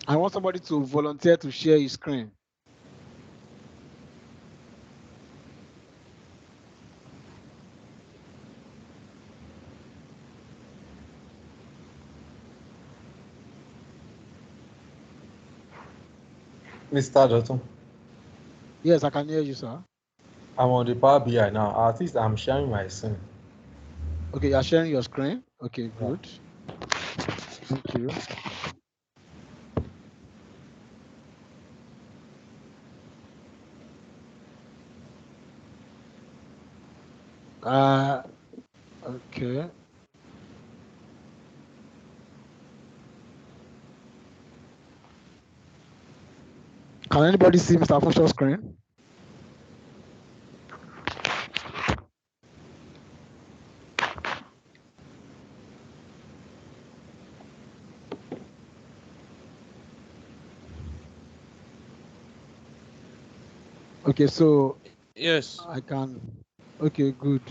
I want somebody to volunteer to share his screen. Mr. Dotun. Yes, I can hear you, sir. I'm on the Power BI now. At least I'm sharing my screen. Okay, you're sharing your screen. Okay, Yeah. good. Thank you. Okay. Can anybody see Mr. Function's screen? Okay, so Yes. I can. Okay, good.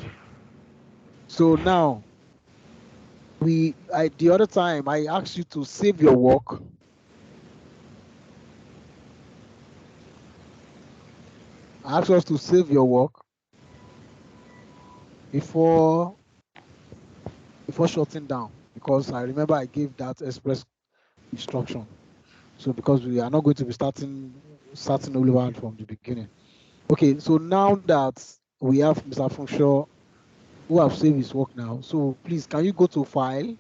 So now the other time I asked you to save your work. I asked us to save your work before shutting down, because I remember I gave that express instruction. So because we are not going to be starting all over from the beginning. Okay, so now that we have Mr. Funshaw who have saved his work now, so please can you go to file?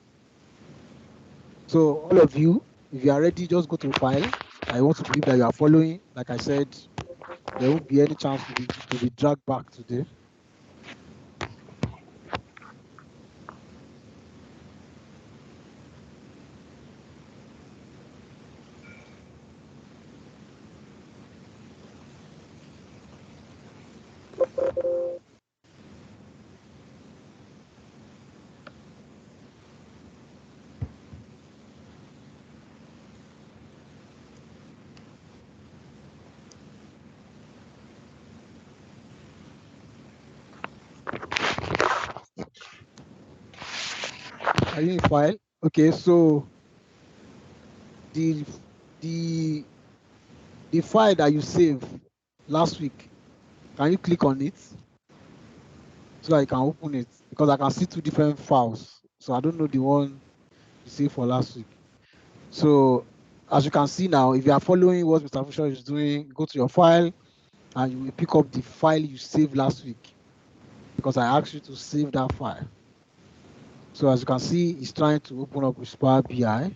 So all of you, if you are ready, just go to file. I want to believe that you are following. Like I said, there won't be any chance to be dragged back today. Are you in file? Okay, so the file that you saved last week, can you click on it so that you can open it? Because I can see two different files, so I don't know the one you saved for last week. So as you can see now, if you are following what Mr. Fisher is doing, go to your file and you will pick up the file you saved last week, because I asked you to save that file. So as you can see, he's trying to open up with Power BI.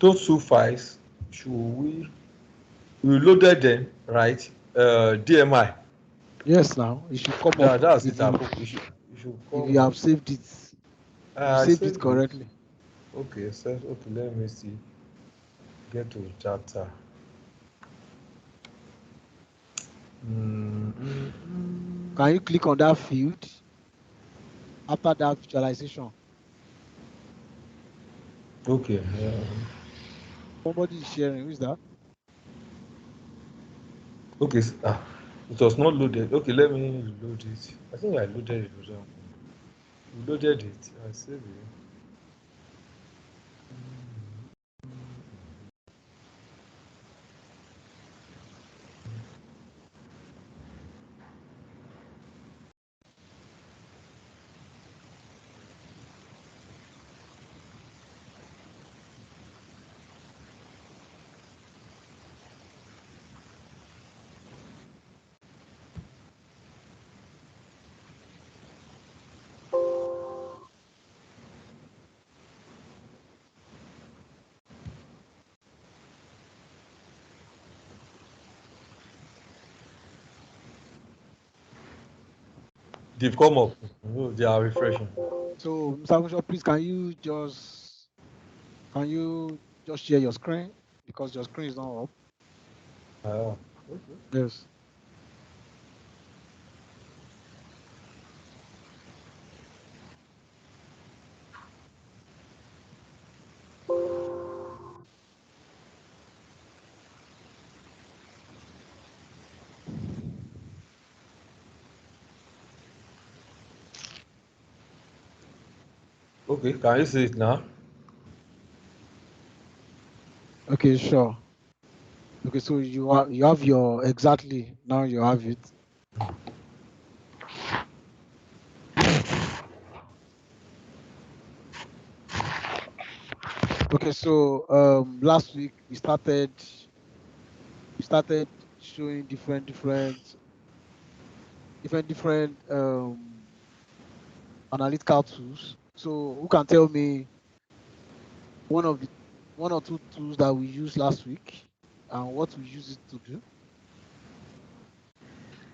Those two files, should we loaded them, right? DMI. Yes, now it should come up That's if it. you You should if come you up. have saved it. If you I saved it saved it. correctly. Okay, okay, let me see. Get to data. Can you click on that field after that visualization? Okay. Somebody is sharing. Who is that? Okay. It was not loaded. Okay, let me load it. I think I loaded it. Loaded it. I saved it. They've come up. Oh, they are refreshing. So, Mr. Funsho, please can you just share your screen because your screen is not up? Okay. Yes. Okay, can you see it now? Okay, sure. Okay, so you have your exactly now you have it. Okay, so last week we started showing different analytical tools. So who can tell me one or two tools that we used last week and what we use it to do?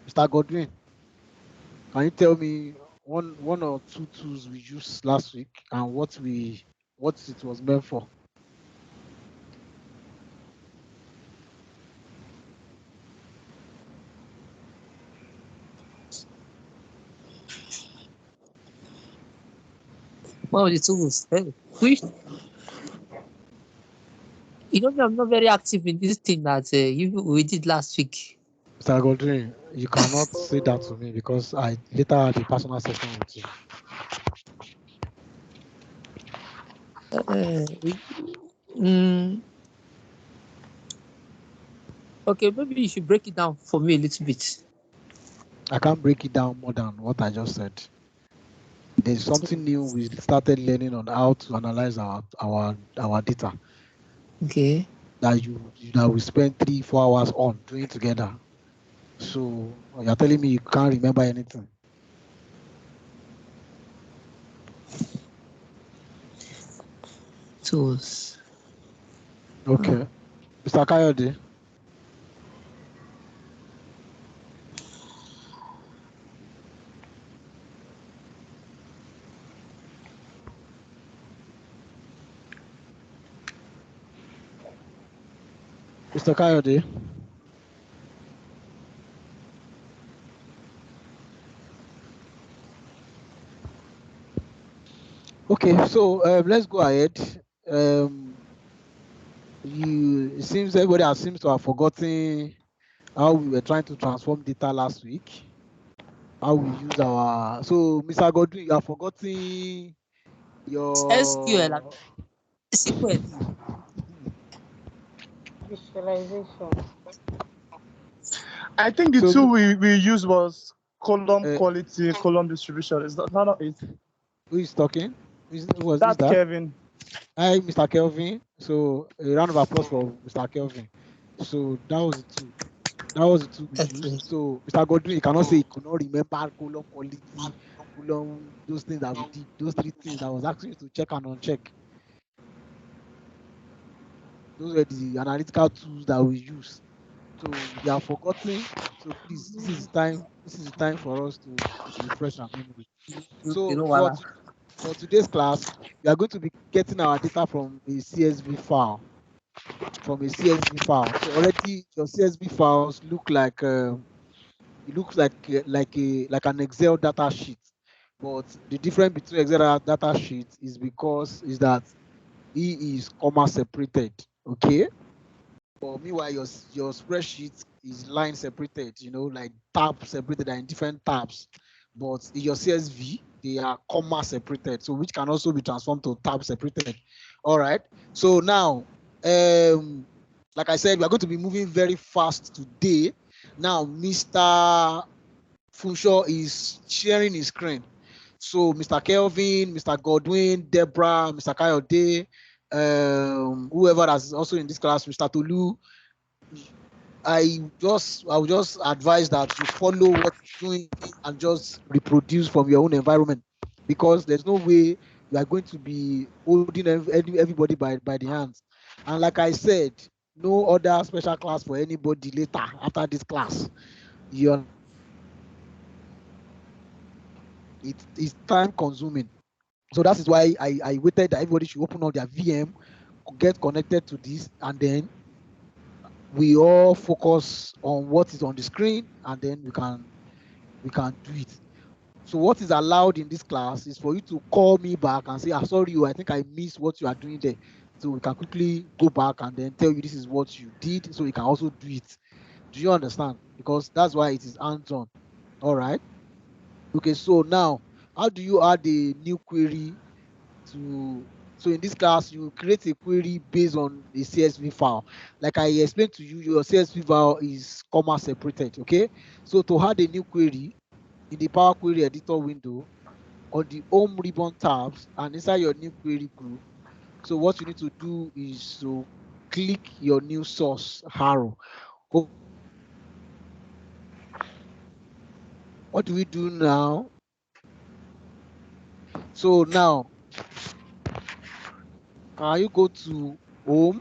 Mr. Godwin, can you tell me one or two tools we used last week and what it was meant for? One of the tools. Which I'm not very active in this thing that we did last week. Mr. Godwin, you cannot say that to me because I later had a personal session with you. Okay, maybe you should break it down for me a little bit. I can't break it down more than what I just said. There's something new we started learning on how to analyze our data. Okay. That we spend 3-4 hours on doing together. So you're telling me you can't remember anything? Tools. Okay. Mr. Kayode. Mr. Kayode. Okay, so let's go ahead. It seems everybody seems to have forgotten how we were trying to transform data last week. How we use so Mr. Godwin, you have forgotten SQL. your SQL. Visualization. I think the So tool we used was column uh, quality, column distribution. Is that not it? who is talking? Who's That's that? Kevin. Hi, Mr. Kelvin. So a round of applause for Mr. Kelvin. So that was the two. That was the two we used. So Mr. Godwin, you cannot say he could not remember column quality, column, those things that we did, those three things that was asking you to check and uncheck. Those were the analytical tools that we use. So you are forgotten. So please, this is the time for us to refresh our memory. So for today's class, we are going to be getting our data from a CSV file. So already your CSV files look like it looks like an Excel data sheet. But the difference between Excel data sheet is that he is comma separated. Okay. But meanwhile, your spreadsheet is line separated, like tab separated and in different tabs. But in your CSV, they are comma separated, so which can also be transformed to tab separated. All right. So now, like I said, we are going to be moving very fast today. Now, Mr. Funsho is sharing his screen. So Mr. Kelvin, Mr. Godwin, Deborah, Mr. Kayode, whoever that's also in this class, Mr. Tolu, I will just advise that you follow what you're doing and just reproduce from your own environment, because there's no way you are going to be holding everybody by the hands. And like I said, no other special class for anybody later after this class. It's time consuming. So that is why I waited that everybody should open up their VM, get connected to this, and then we all focus on what is on the screen, and then we can do it. So what is allowed in this class is for you to call me back and say, sorry, I think I missed what you are doing there. So we can quickly go back and then tell you this is what you did, so you can also do it. Do you understand? Because that's why it is hands-on. All right. Okay, so now how do you add a new query to? So in this class, you create a query based on a CSV file. Like I explained to you, your CSV file is comma separated. Okay, so to add a new query in the Power Query Editor window, on the Home ribbon tabs and inside your new query group, so what you need to do is to click your new source arrow. What do we do now? So now, can you go to Home?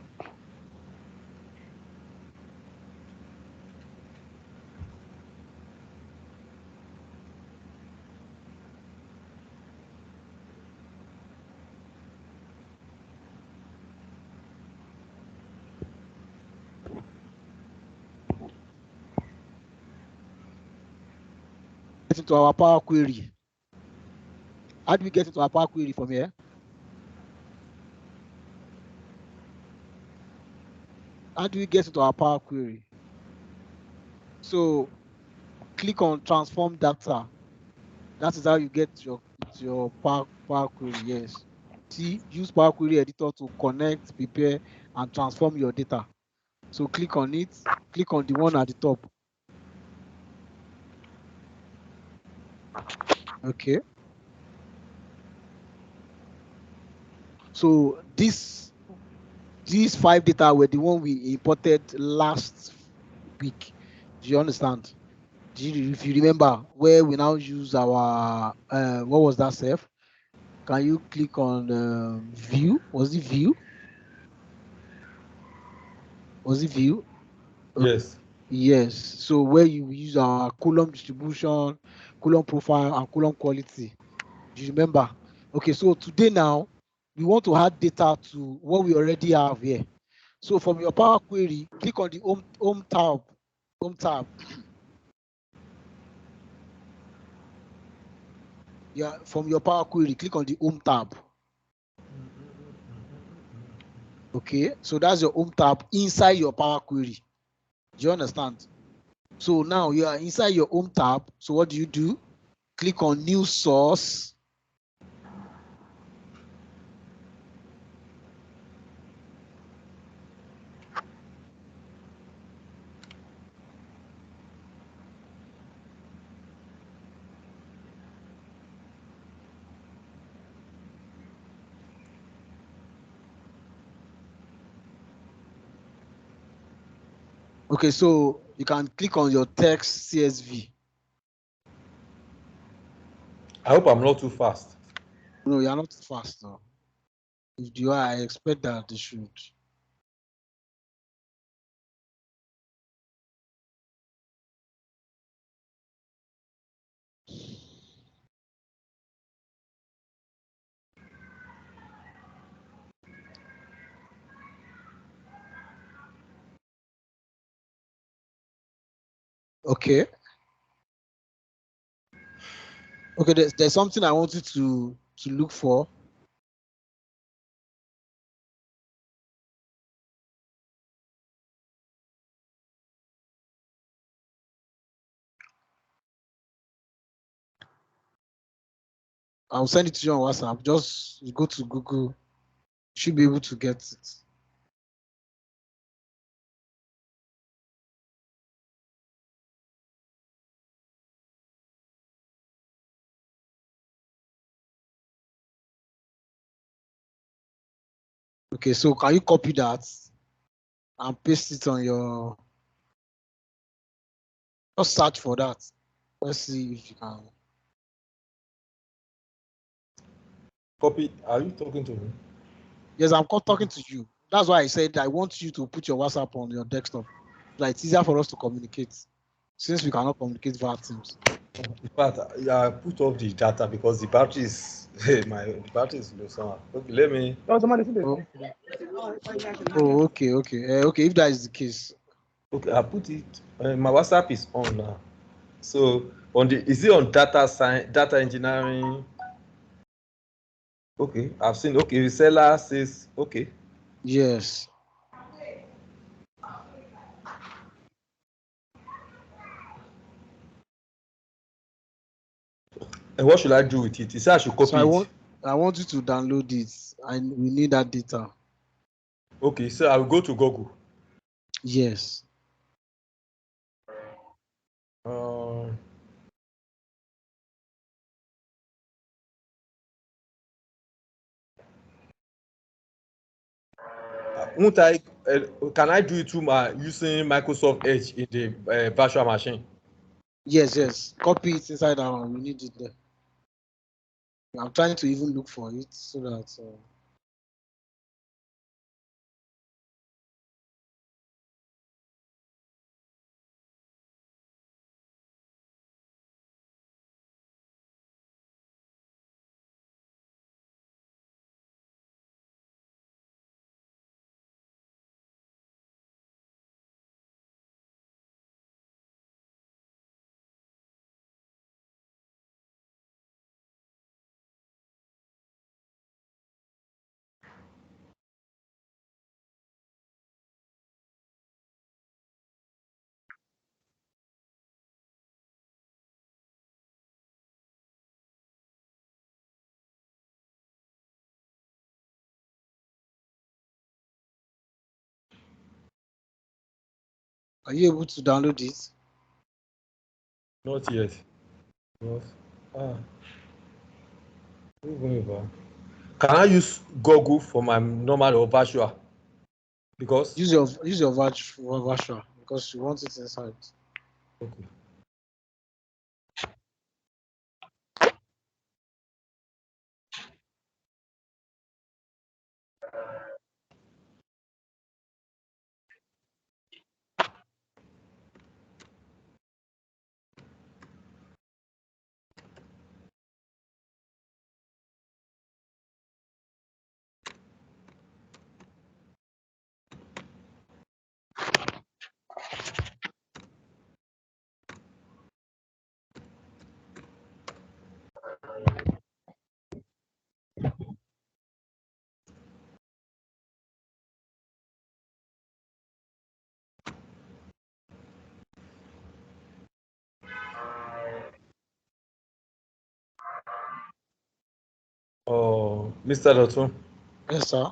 Get into our Power Query. How do we get into our Power Query from here? How do we get into our Power Query? So click on Transform Data. That is how you get your Power Query. Yes. See, use Power Query Editor to connect, prepare, and transform your data. So click on it. Click on the one at the top. Okay. So these 5 data were the one we imported last week. Do you understand? If you remember, where we now use our what was that, Seth? Can you click on view? Was it view? Was it view? Yes. Yes. So where you use our column distribution, column profile, and column quality. Do you remember? Okay. So today now we want to add data to what we already have here. So from your Power Query, click on the home tab. Home tab. Yeah. From your Power Query, click on the Home tab. Okay, so that's your Home tab inside your Power Query. Do you understand? So now you are inside your Home tab. So what do? Click on New Source. Okay, so you can click on your text CSV. I hope I'm not too fast. No, you are not fast though. If you are, I expect that they should. Okay. Okay, there's something I want you to look for. I'll send it to you on WhatsApp. Just go to Google. You should be able to get it. Okay, so can you copy that and paste it on your? Just search for that. Let's see if you can. Copy. Are you talking to me? Yes, I'm talking to you. That's why I said I want you to put your WhatsApp on your desktop. So it's easier for us to communicate since we cannot communicate via Teams. In fact, I put off the data because the battery is the battery is low somehow. Okay, let me. Oh, somebody see Oh, this. okay, okay. Okay, if that is the case. Okay, I put it. My WhatsApp is on now. So on the is it on data science, data engineering? Okay, I've seen. Okay, the seller says okay. Yes. And what should I do with it? He said I should So copy it. I want you to download it, and we need that data. Okay, so I will go to Google. Yes. Um, won't I? Can I do it through my using Microsoft Edge in the virtual machine? Yes, yes. Copy it inside that one. We need it there. I'm trying to even look for it so that. Are you able to download it? Not yet. But, can I use Google for my normal or virtual? Because Use your virtual because you want it inside. okay. Oh, Mr. Dotun, Yes, sir.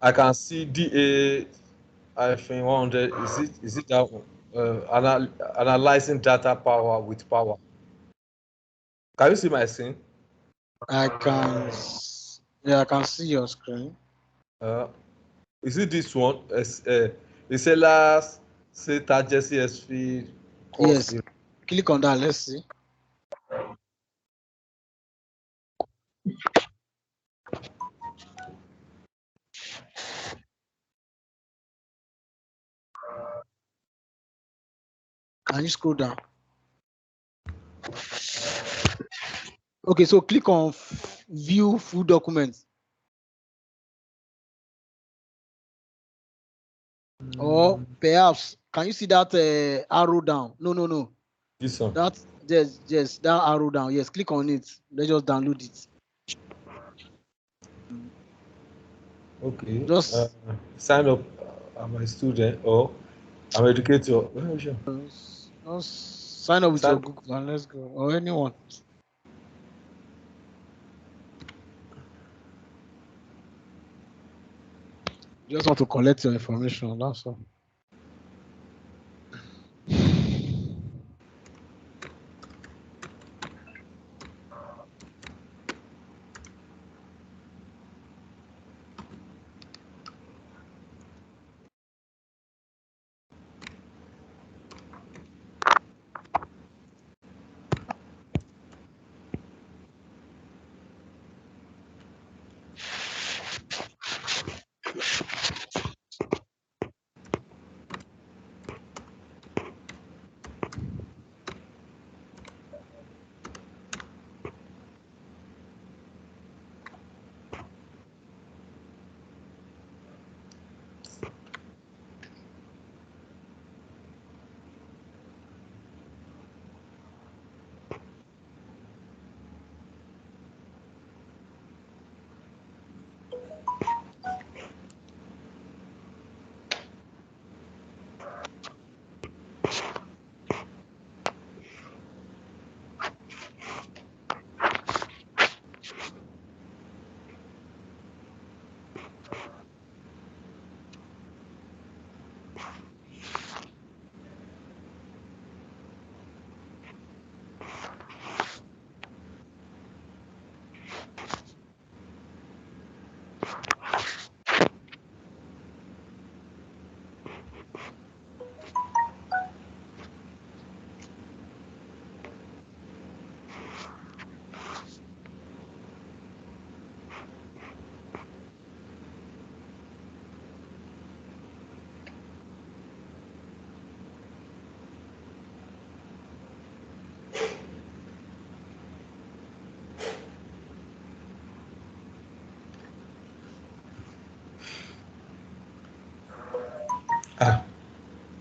I can see DA-100. Is it that one? Analyzing data power with power. Can you see my screen? Yeah, I can see your screen. Uh, is it this one? The sellers say target CSV cost. Yes. Click on that. Let's see. Can you scroll down? Okay, so click on view full document. Or perhaps, can you see that arrow down? No. This one. That yes, that arrow down. Yes, click on it. Let's just download it. Okay. Just Sign up. I'm a student or I'm an educator. just sign up with your Sign. Google and let's go. Or anyone. Just want to collect your information. That's all.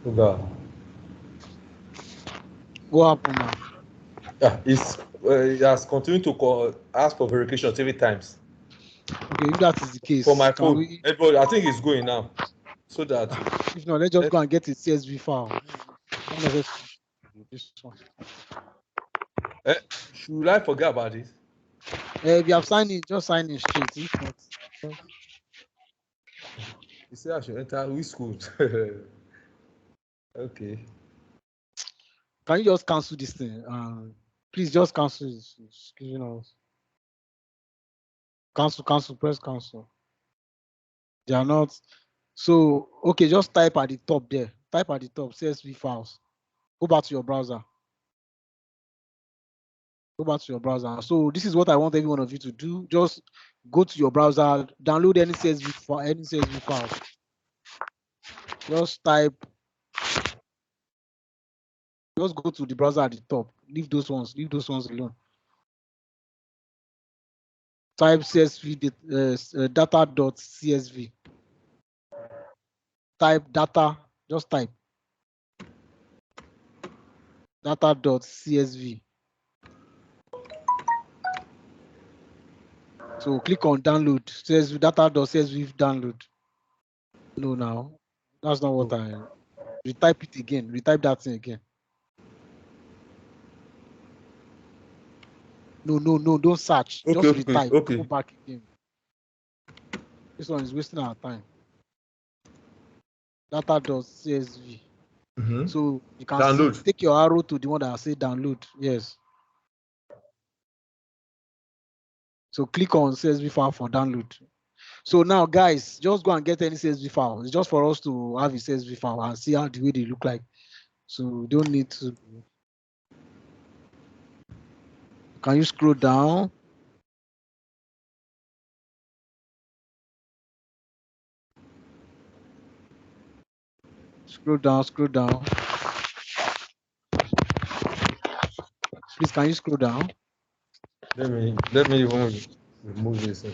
Oga. What happened now? Yeah, it has continued to ask for verification 3 times. Okay, if that is the case, For my can phone. we? Everybody, I think it's going now. So that If not, let's just go and get a CSV file. Not necessarily this one. should I forget about this? If you have signed in, just sign in straight. If not, You say I should enter which school? Okay. can you just cancel this thing? Please just cancel it. You know, cancel, press cancel. They are not. So okay, just type at the top there. Type at the top CSV files. Go back to your browser. Go back to your browser. So this is what I want every one of you to do. Just go to your browser, download any CSV file. Just type. Just go to the browser at the top. Leave those ones alone. Type CSV data.csv. Type data. Just type data.csv. So click on download. CSV data.csv download. No, now that's not what I. Retype it again. Retype that thing again. No, don't search. Okay, Just okay, retype. okay. Go back again. This one is wasting our time. Data.csv. So you can Download. see, take your arrow to the one that I say download. Yes. So click on CSV file for download. So now, guys, just go and get any CSV file. It's just for us to have a CSV file and see how the way they look like. So you don't need to. Can you scroll down? Scroll down. Please, can you scroll down? Let me even remove this.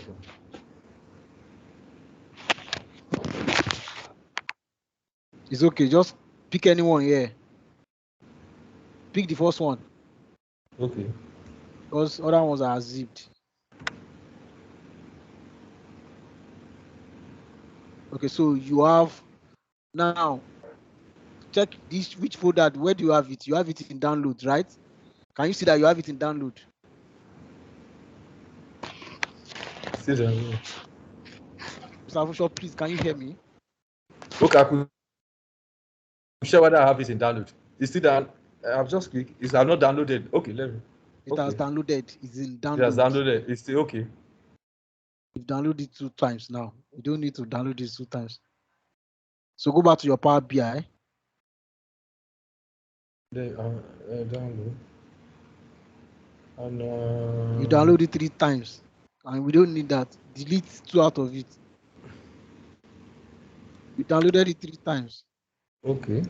It's okay. Just pick anyone here. Pick the first one. Okay. Because other ones are zipped. Okay, so you have now check this which folder. Where do you have it? You have it in downloads, right? Can you see that you have it in download? See that. Mr. Afunsho, please, can you hear me? Okay, I could share whether I have it in download. You see that I've just clicked. It's not downloaded. Okay, let me. It has downloaded. It's in download. It has downloaded. It's still okay. You've downloaded it 2 times now. You don't need to download it 2 times. So go back to your Power BI. Download. And You download it 3 times, and we don't need that. Delete 2 out of it. You downloaded it 3 times. okay.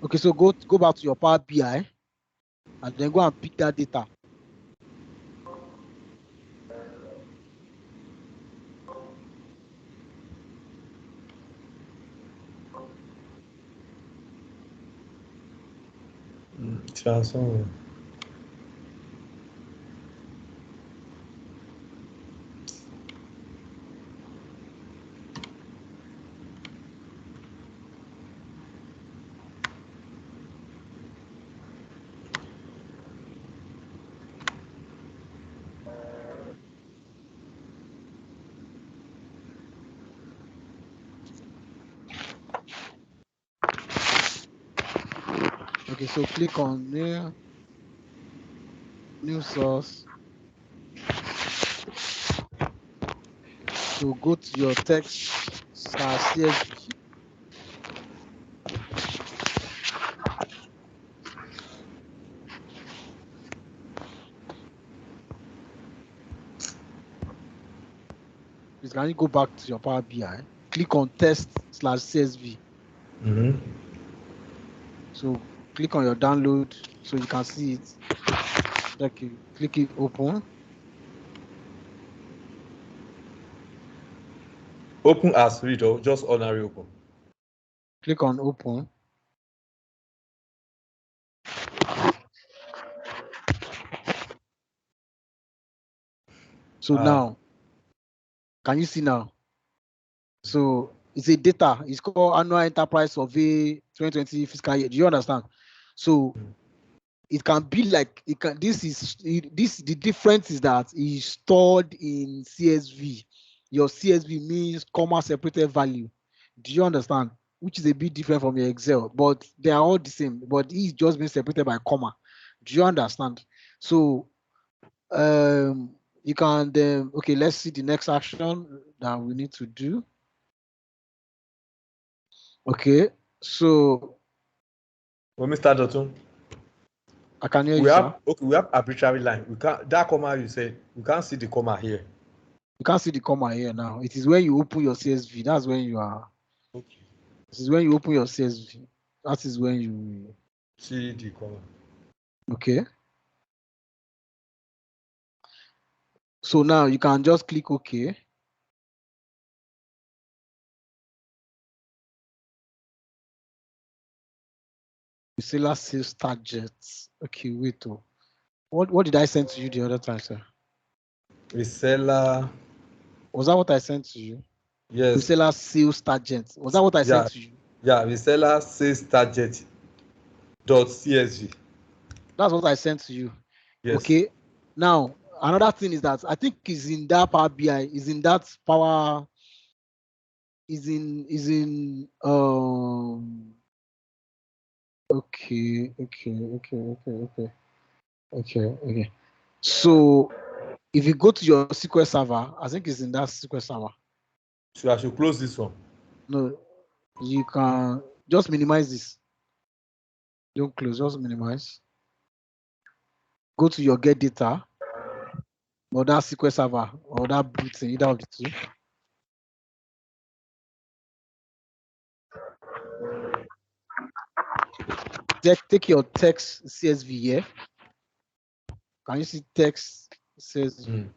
Okay, so go back to your Power BI, and then go and pick that data. Transform. Okay, so click on new source. So go to your text/CSV. Please, can you go back to your Power BI? Click on test/CSV. Mm-hmm. So click on your download so you can see it. Click it, open. Open as read or just ordinary open? Click on open. So now, can you see now? So it's a data. It's called Annual Enterprise Survey 2020 fiscal year. Do you understand? So it can be like it can. The difference is that it's stored in CSV. Your CSV means comma separated value. Do you understand? Which is a bit different from your Excel, but they are all the same. But it's just being separated by comma. Do you understand? So you can then, okay, let's see the next action that we need to do. Okay, so Mr. Dotun, I can hear you, we have sir. okay, we have arbitrary line. We can't, that comma you said, we can't see the comma here. You can't see the comma here now. It is when you open your CSV. That's when you are. Okay. This is when you open your CSV. That is when you see the comma. Okay. So now you can just click OK. Seller sales targets. Okay, wait. Oh. What did I send to you the other time, sir? Reseller. Was that what I sent to you? Yes. Reseller sales target. Was that what I sent to you? Yeah, reseller sales target .csv. That's what I sent to you. Yes. Okay. Now, another thing is that I think is in that Power BI, is in that Power, is in okay. So if you go to your SQL server, I think it's in that SQL server. So I should close this one? No, you can just minimize this. Don't close, just minimize. Go to your get data or that SQL server or that boot, either of the two. Take your text CSV here. Can you see text CSV?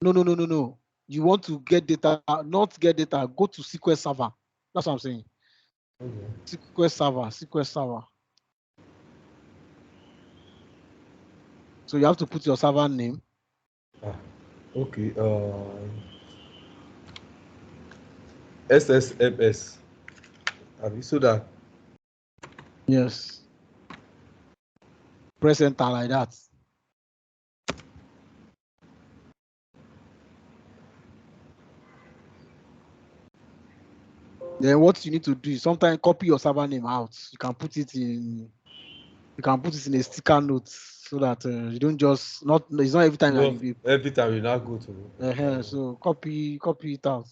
No. You want to get data, not get data, go to SQL server. That's what I'm saying. Okay. SQL server. So you have to put your server name. Okay. SSMS. Have you saw that? Yes. Press enter like that. Then what you need to do is sometimes copy your server name out. You can put it in a sticker note so that you don't just it's not every time no, that you every time you now go to so copy it out.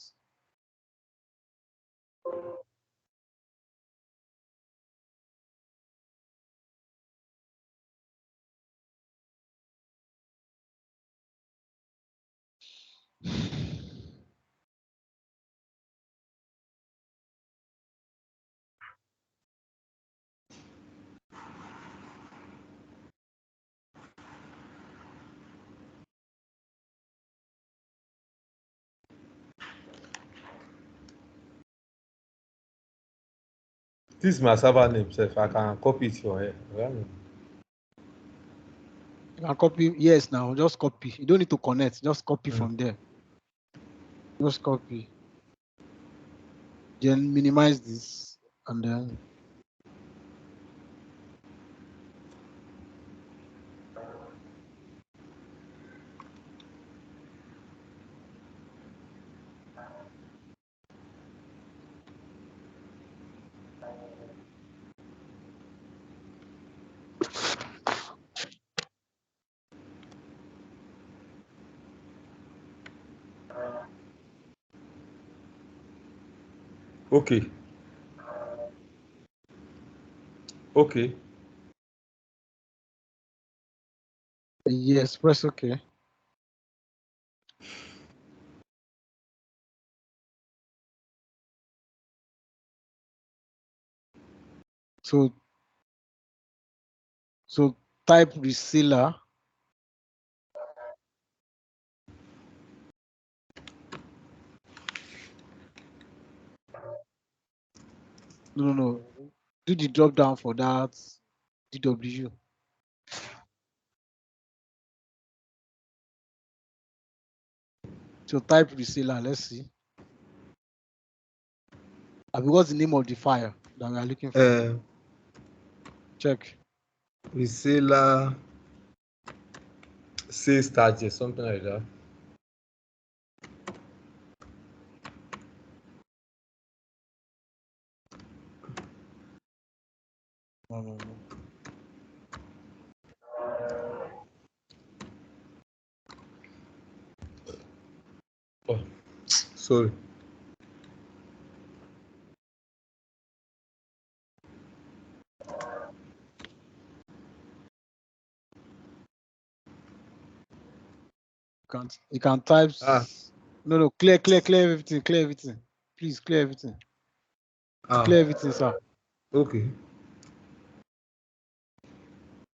This is my server name, sef. I can copy it for here. You can copy, yes, now just copy. You don't need to connect, just copy from there. Just copy. Then minimize this and then Okay. Okay. yes, press OK. So So type reseller. No. Do the drop down for that DW. So type reseller. Let's see. And what's the name of the file that we are looking for? Check. Reseller sales target, something like that. No. Oh, sorry. You can type. Ah. No. Clear everything. Clear everything. Please clear everything. Clear everything, sir. Okay.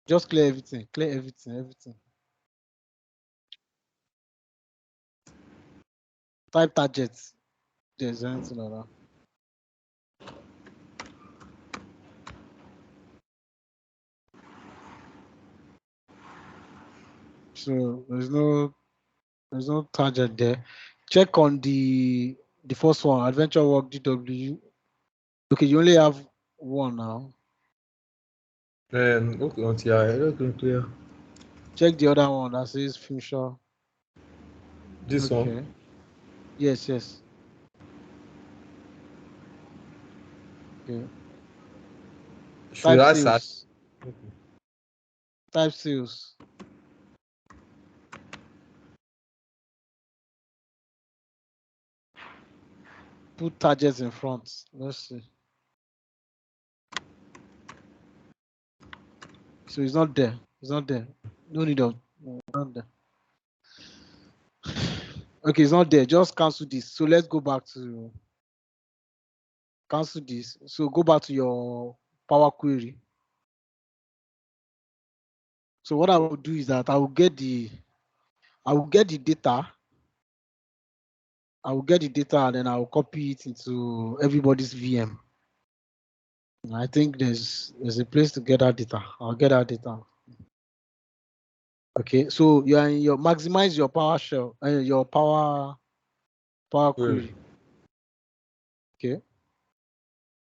Just clear everything. Clear everything. Type targets. There's anything like that. So there's no target there. Check on the first one, Adventure Work DW. Okay, you only have one now. Okay, until I don't clear. Check the other one that says future. This one? Yes. Okay. Should I search? Sales. Okay. Type sales. Put targets in front. Let's see. So it's not there. No need of. Not there. Okay, it's not there. Just cancel this. So let's go back to cancel this. So go back to your Power Query. So what I will do is that I will get the data. And then I will copy it into everybody's VM. And I think there's a place to get that data. I'll get that data. Okay, so you are in your maximize your PowerShell and your Power Query. Okay.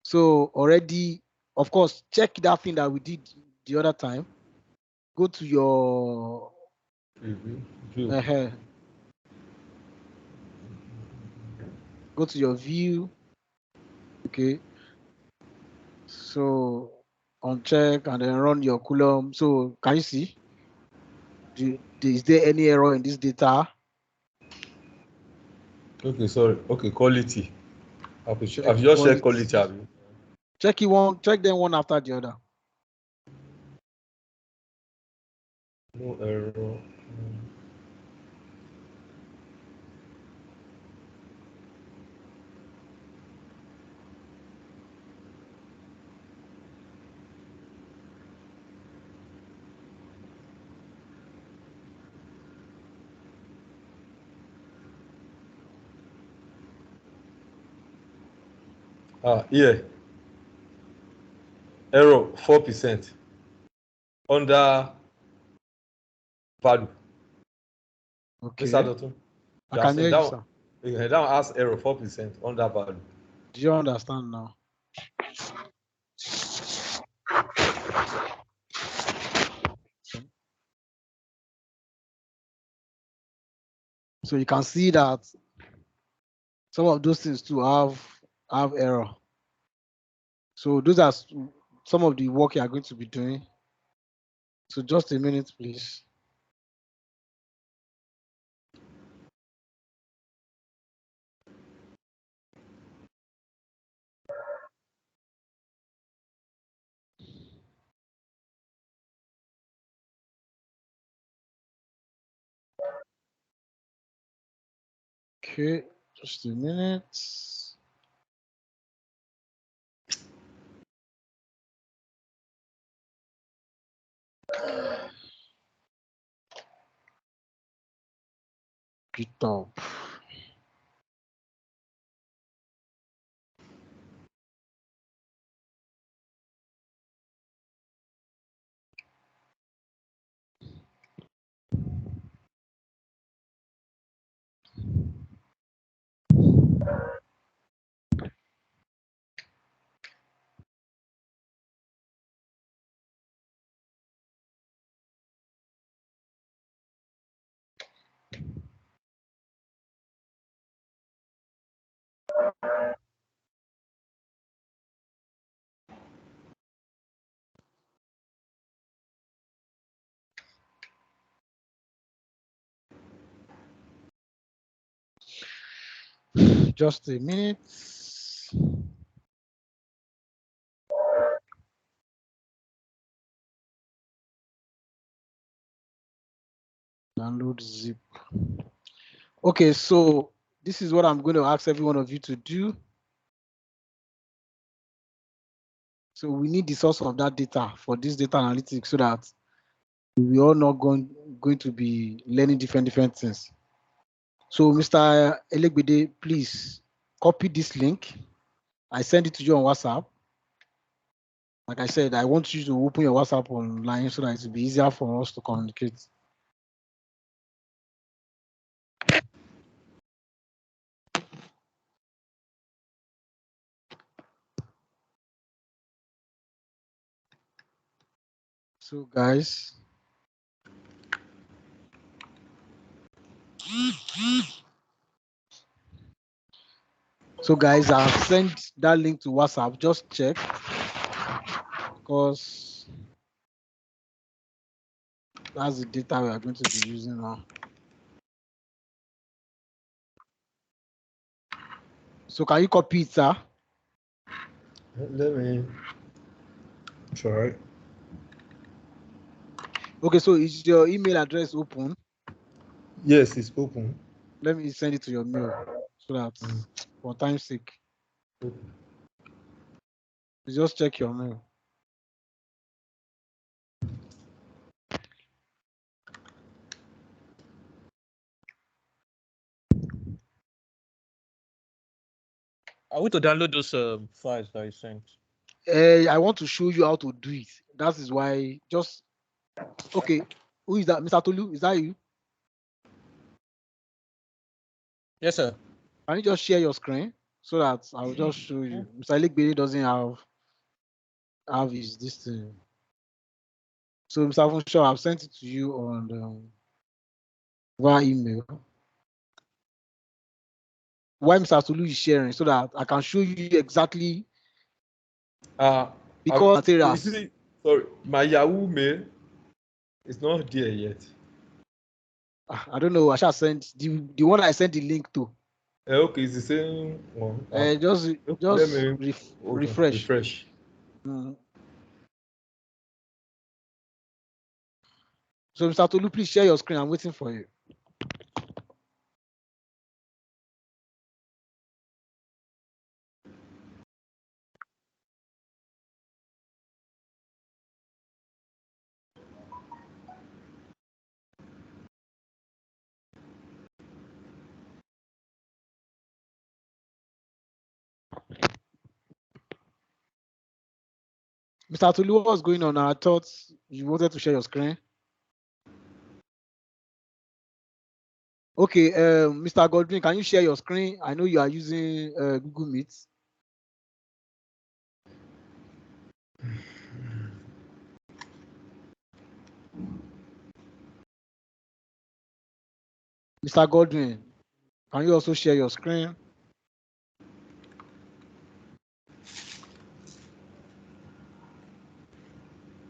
So already, of course, check that thing that we did the other time. Go to your go to your view. Okay. So uncheck and then run your column. So can you see? Is there any error in this data? Okay, sorry. Okay, quality. I've just checked quality. Check them one after the other. No error. Here. Error 4% under value. Okay. Mr. Adedotun, I can hear you, sir. That one has error 4% under value. Do you understand now? So you can see that some of those things too have error. So those are some of the work you are going to be doing. So just a minute, please. Okay, just a minute. GitHub. Just a minute. Download zip. Okay, so this is what I'm going to ask every one of you to do. So we need the source of that data for this data analytics so that we all not going to be learning different things. So Mr. Elegbede, please copy this link. I send it to you on WhatsApp. Like I said, I want you to open your WhatsApp online so that it will be easier for us to communicate. So guys, I've sent that link to WhatsApp. Just check, because that's the data we are going to be using now. So can you copy it, sir? Let me try. Okay, so is your email address open? Yes, it's open. Let me send it to your mail so that for time's sake, just check your mail. Are we to download those files that you sent? I want to show you how to do it. That is why. Just okay. Who is that? Mr. Tolu, is that you? Yes, sir. Can you just share your screen so that I will just show you? Mr. Elegbede doesn't have his this thing. So Mr. Funshaw, I've sent it to you on via email. Why Mr. Tolu is sharing so that I can show you exactly because materials. Sorry, my Yahoo mail is not there yet. I don't know. I shall send the one I sent the link to. Okay, it's the same one. Just let me refresh. Refresh. So Mr. Tolu, please share your screen. I'm waiting for you. Mr. Tolu, what's going on? I thought you wanted to share your screen. Okay, Mr. Godwin, can you share your screen? I know you are using Google Meet. Mr. Godwin, can you also share your screen?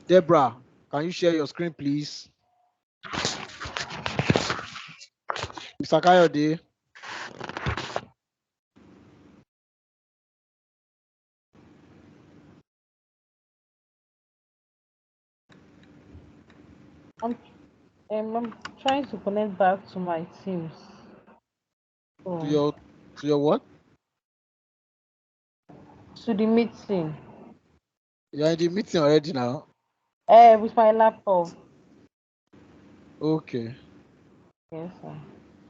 Deborah, can you share your screen, please? Mr. Kayode. I'm trying to connect back to my Teams. To your what? To the meeting. You're in the meeting already now. With my laptop. Okay. Yes, sir.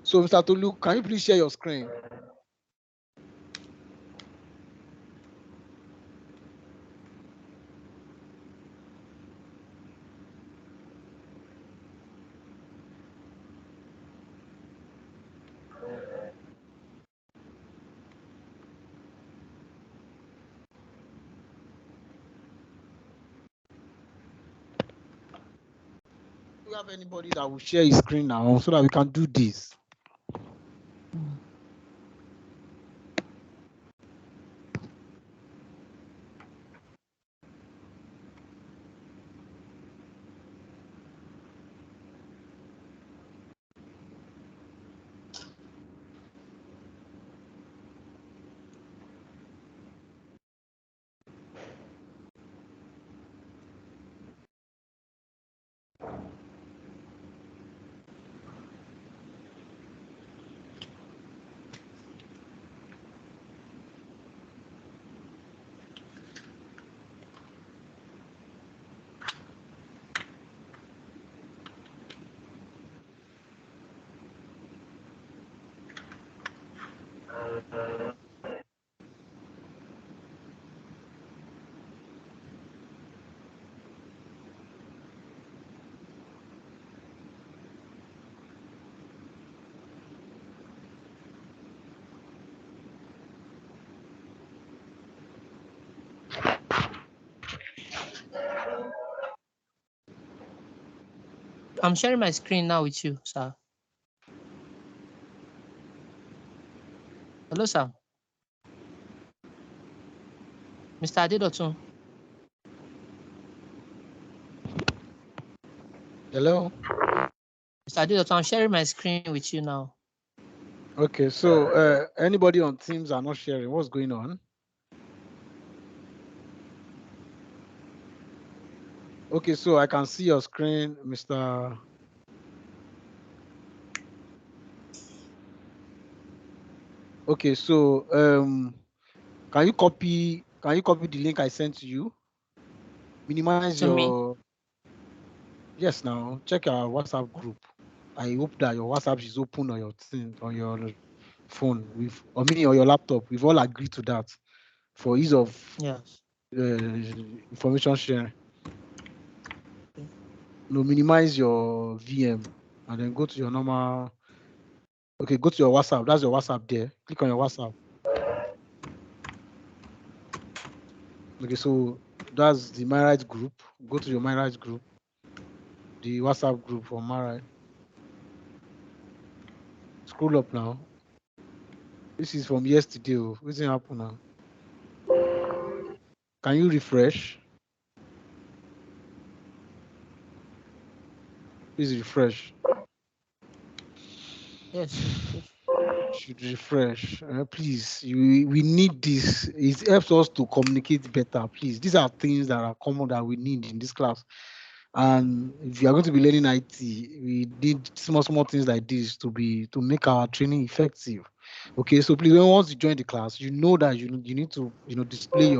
So, Mr. Tolu, can you please share your screen? Do you have anybody that will share his screen now so that we can do this? I'm sharing my screen now with you, sir. Hello, sir. Mr. Adedotun. Hello? Mr. Adedotun, I'm sharing my screen with you now. Okay, so anybody on Teams are not sharing. What's going on? Okay, so I can see your screen, Mr. Okay, so can you copy the link I sent to you? Minimize To me? your yes now. Check our WhatsApp group. I hope that your WhatsApp is open on your thing on your phone or your laptop. We've all agreed to that for ease of Yes. information sharing. Okay. No, minimize your VM and then go to your normal. Okay, go to your WhatsApp. That's your WhatsApp there. Click on your WhatsApp. Okay, so that's the Maright group. Go to your Maright group, the WhatsApp group for Maright. Scroll up now. This is from yesterday. What's happening now? Can you refresh? Please refresh. Yes. Should refresh. Please, we need this. It helps us to communicate better. Please, these are things that are common that we need in this class. And if you are going to be learning IT, we need small things like this to make our training effective. Okay, so please, once you join the class, you know that you need to display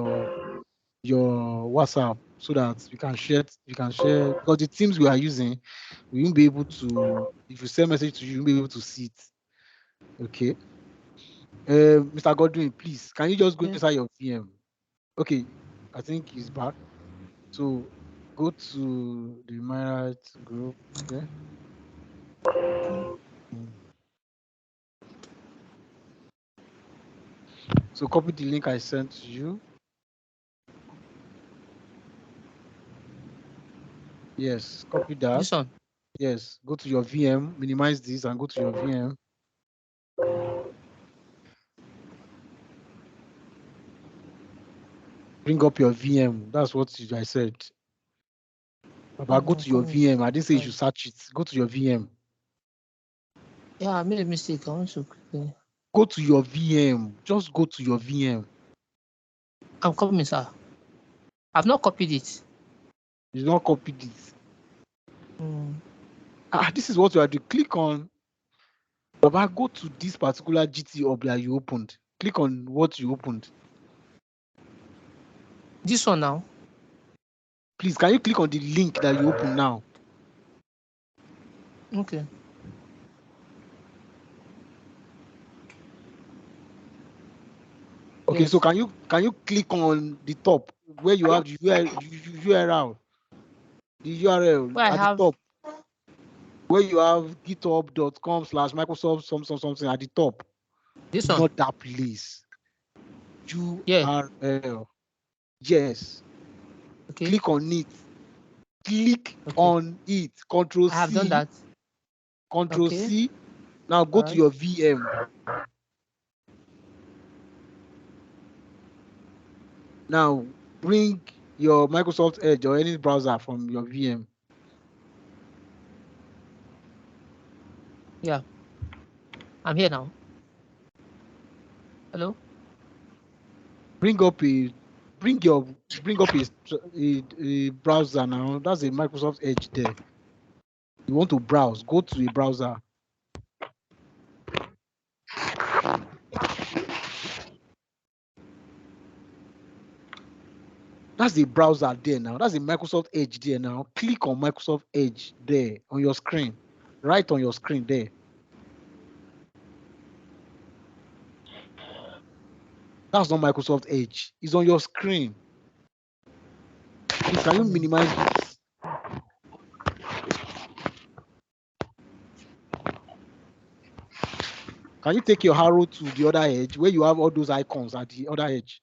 your WhatsApp so that you can share because the teams we are using, we won't be able to. If you send message to you, you won't be able to see it. Okay. Mr. Godwin, please, can you just go inside your VM? Okay, I think he's back. So go to the Maright group. Okay. So copy the link I sent to you. Yes, copy that. This one. Yes, go to your VM, minimize this and go to your VM. Bring up your VM. That's what I said. But go to your VM. I didn't say you should search it. Go to your VM. Yeah, I made a mistake. I want to quickly. Go to your VM. Just go to your VM. I'm copying, sir. I've not copied it. You don't copy this. This is what you are doing. Click on. Baba, go to this particular GT hub that you opened. Click on what you opened. This one now. Please, can you click on the link that you open now? Okay. Okay, Yes. so can you click on the top where you have the URL? The URL Where I at have the top, where you have github.com/Microsoft something at the top. this one. Not that place. Yeah. URL. Yes. Okay. Click on it. Click Okay. on it. Control I have done C. that. Control Okay. C. Now go to Alright. your VM. Now bring your Microsoft Edge or any browser from your VM. Yeah. I'm here now. Hello? Bring up a browser now. That's a Microsoft Edge there. You want to browse, go to a browser. That's the browser there now. That's the Microsoft Edge there now. Click on Microsoft Edge there on your screen. Right on your screen there. That's not Microsoft Edge. It's on your screen. Please, can you minimize this? Can you take your arrow to the other edge where you have all those icons at the other edge?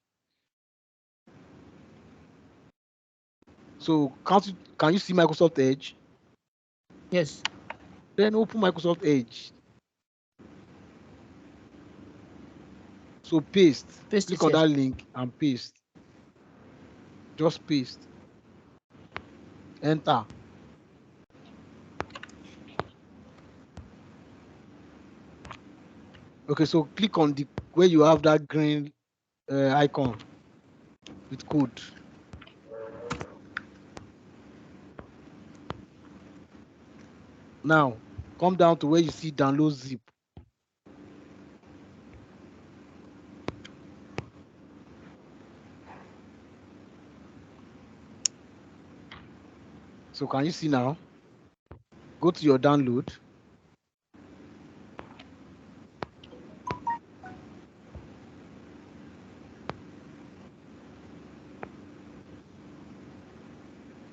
So can you see Microsoft Edge? Yes. Then open Microsoft Edge. So paste. Paste Click it on here. that link and paste. Just paste. Enter. Okay, so click on the where you have that green icon with code. Now come down to where you see download zip. So can you see now? Go to your download.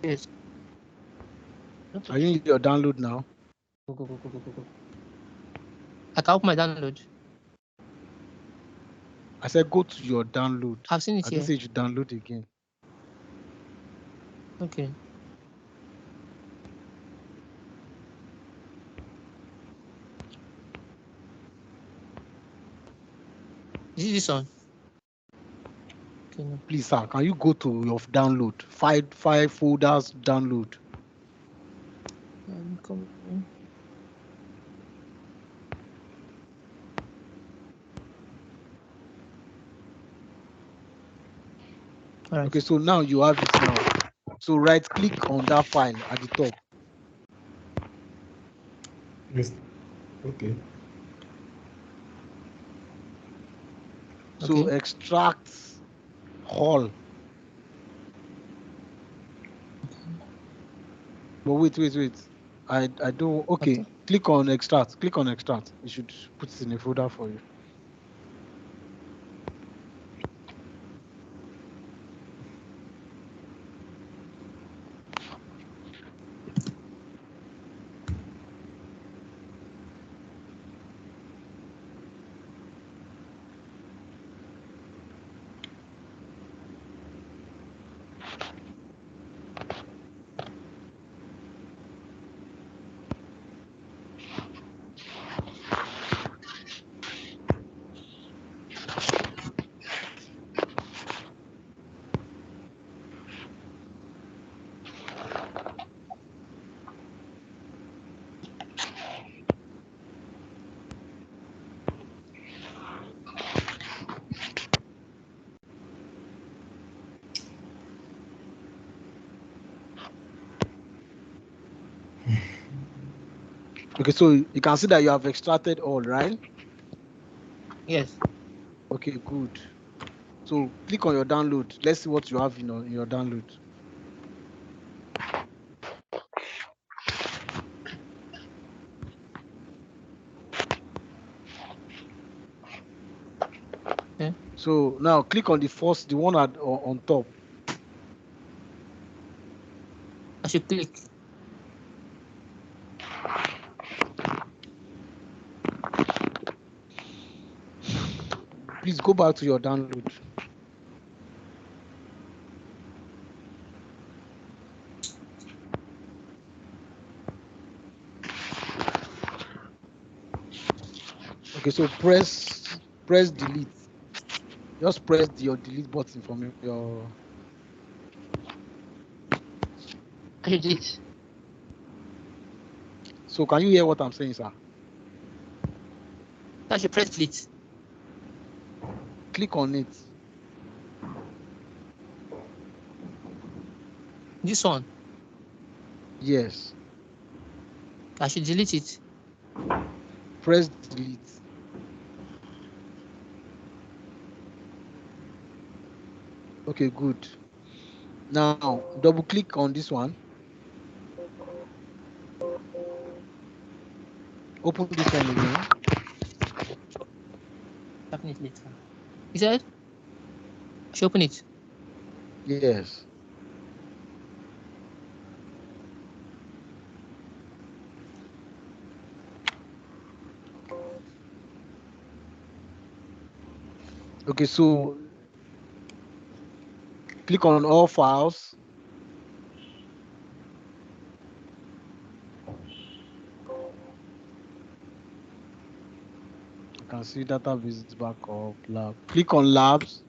Yes. Are you in your download now? Go. I can open my download. I said go to your download. I've seen it I here. didn't say you should download again. Okay. Is it this one? Okay, no. Please, sir, can you go to your download? Five folders download. I'm coming. All right. Okay, so now you have it now. So right click on that file at the top. Yes. Okay. So Okay. extract all. But wait. I don't. Okay, Okay. click on extract. Click on extract. You should put it in a folder for you. Okay, so you can see that you have extracted all, right? Yes. Okay, good. So click on your download. Let's see what you have in your download. Okay. So now click on the one on top. I should click. Please go back to your download. Okay, so press delete. Just press your delete button from your. I should delete. So can you hear what I'm saying, sir? I should press delete. Click on it. This one. Yes. I should delete it. Press delete. Okay, good. Now double click on this one. Open this one again. Open it later. You said? I should open it. Yes. Okay, so click on all files. You can see database backup lab. Click on labs.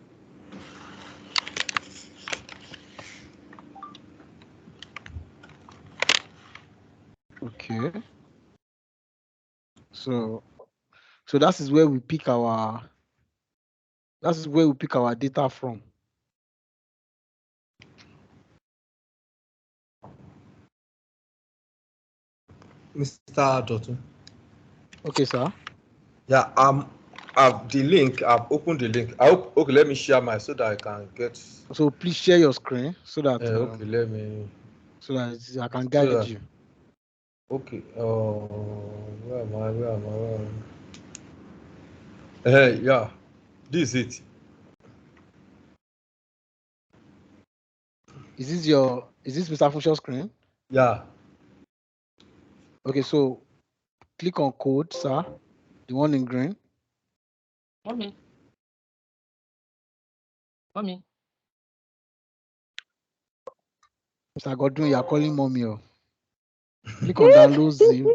Okay. So that is where we pick our data from. Mr. Adotun. Okay, sir. Yeah, I've the link. I've opened the link. Okay, let me share my so that I can get. So please share your screen so that Okay, let me. so that I can So guide that, you. okay. Where am I? Where am I? Where am I? Hey, yeah. This is it. Is this Mr. Function's screen? Yeah. Okay, so click on code, sir. The one in green. Mommy. Mommy. Mr. Godwin, you are calling mommy. Click on download zip.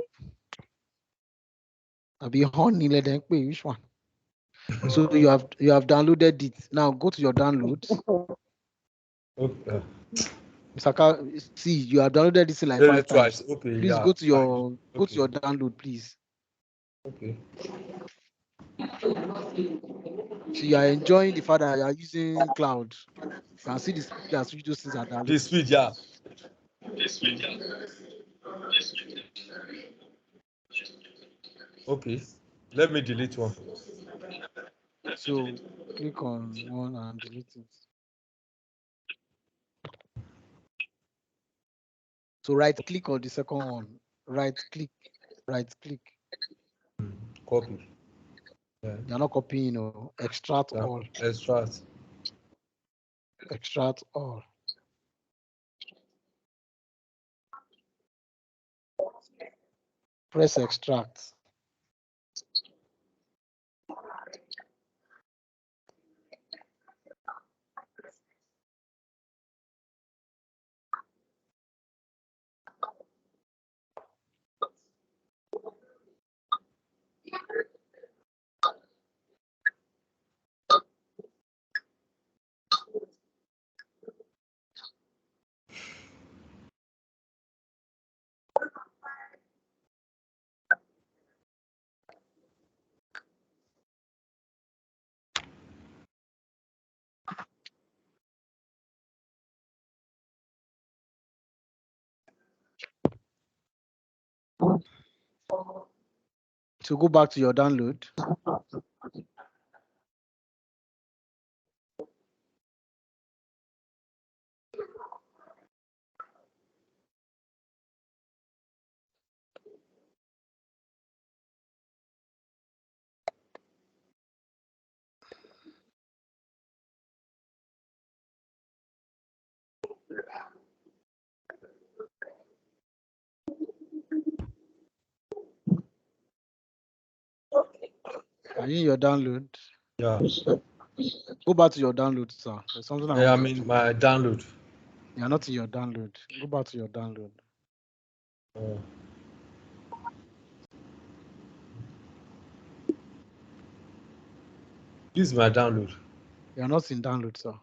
I'll be honey, let them pay which one. So you have downloaded it. Now go to your downloads. Okay. Mr. See, you have downloaded this like Let 5 it twice. times. Okay. Please Yeah. go to your Okay. download, please. Okay. So you are enjoying the fact that you are using cloud. You can see the speed at which those things are downloaded. The speed, yeah. Okay. Let me delete one. So click on one and delete it. So right click on the second one. Right click. Copy. Yeah. You're not copying, extract Yeah. all. Extract. Extract all. Press extract. So go back to your download. Are you in your download? Yeah. Go back to your download, sir. There's something I Yeah, want I'm to in check. my download. You're not in your download. Go back to your download. This is my download. You're not in download, sir.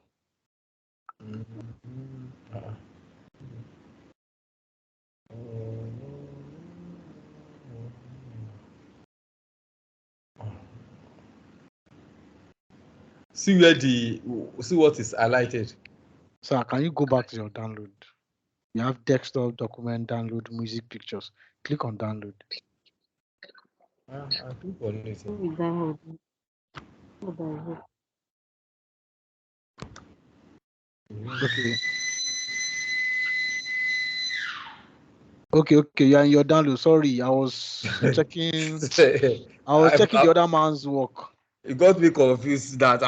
See what is highlighted. Sir, can you go back to your download? You have desktop, document, download, music, pictures. Click on download. I click on it. Okay. Okay. You're in your download. Sorry, I was checking. I was checking the other man's work. It got me confused that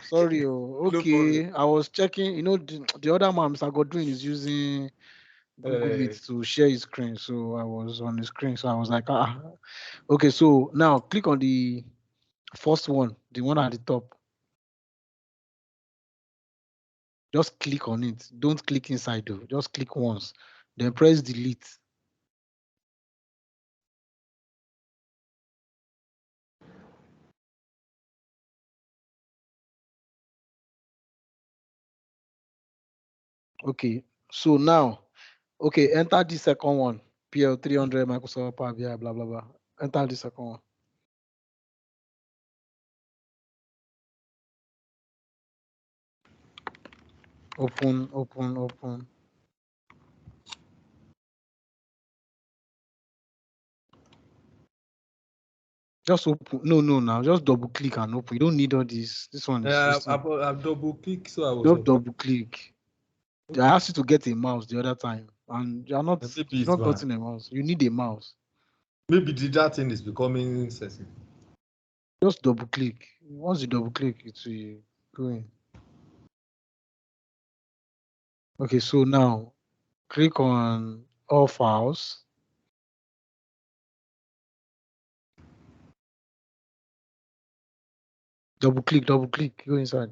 Sorry. No Okay. I was checking. You know, the other man, Mr. Godwin, is using Google Meet to share his screen. So I was on the screen. So I was like, Okay. So now click on the first one, the one at the top. Just click on it. Don't click inside though. Just click once. Then press delete. Okay. So now, enter the second one. PL 300 Microsoft Power BI, blah, blah, blah. Enter the second one. Open. Just open. No, now. Just double click and open. You don't need all this. This one is I've double clicked, so I was just double click. I asked you to get a mouse the other time, and you've not gotten a mouse. You need a mouse. Maybe that thing is becoming sensitive. Just double click. Once you double click, it will go in. Okay, so now click on all files. Double click, go inside.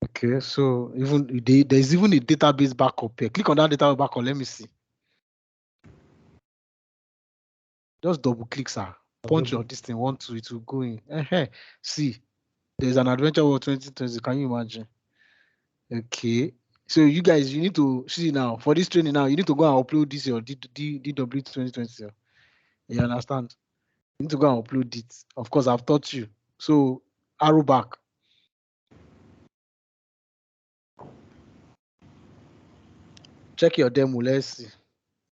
Okay, so there's even a database backup here. Click on that database backup. Let me see. Just double click, sir. Punch your this thing, 1, 2, it will go in. See, there's an Adventure World 2020. Can you imagine? Okay. So you guys, you need to see now for this training now. You need to go and upload this your DW 2020. You understand? You need to go and upload it. Of course, I've taught you. So arrow back. Check your demo. Let's see.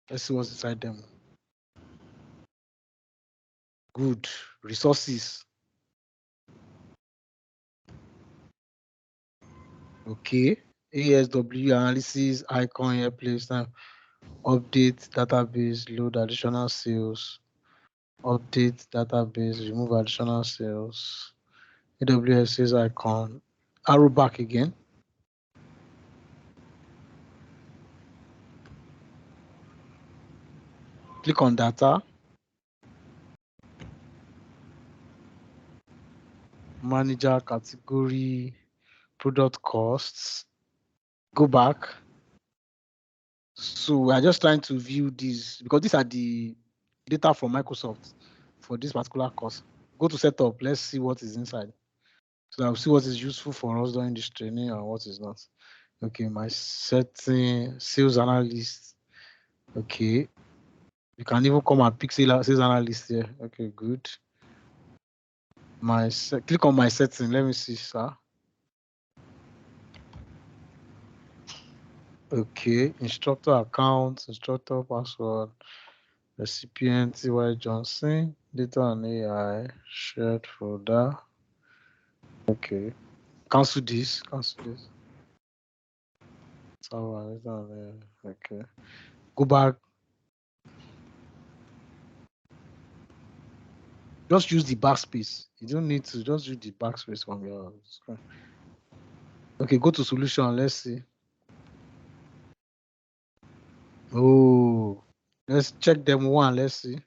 Let's see what's inside demo. Good. Resources. Okay. ASW analysis, icon here, place time, update database, load additional cells, update database, remove additional cells, AWS icon, arrow back again. Click on data. Manager category, product costs. Go back. So we are just trying to view these because these are the data from Microsoft for this particular course. Go to setup. Let's see what is inside. So I'll see what is useful for us during this training and what is not. Okay, my setting, sales analyst. Okay. You can even come and pick sales analyst here. Okay, good. Click on my setting. Let me see, sir. Okay, instructor account, instructor password, recipient T.Y. Johnson, data and AI, shared folder. Okay, cancel this. Okay, go back. Just use the backspace. You don't need to just use the backspace from your screen. Okay, go to solution. Let's see. Oh, let's check demo 1. Let's see.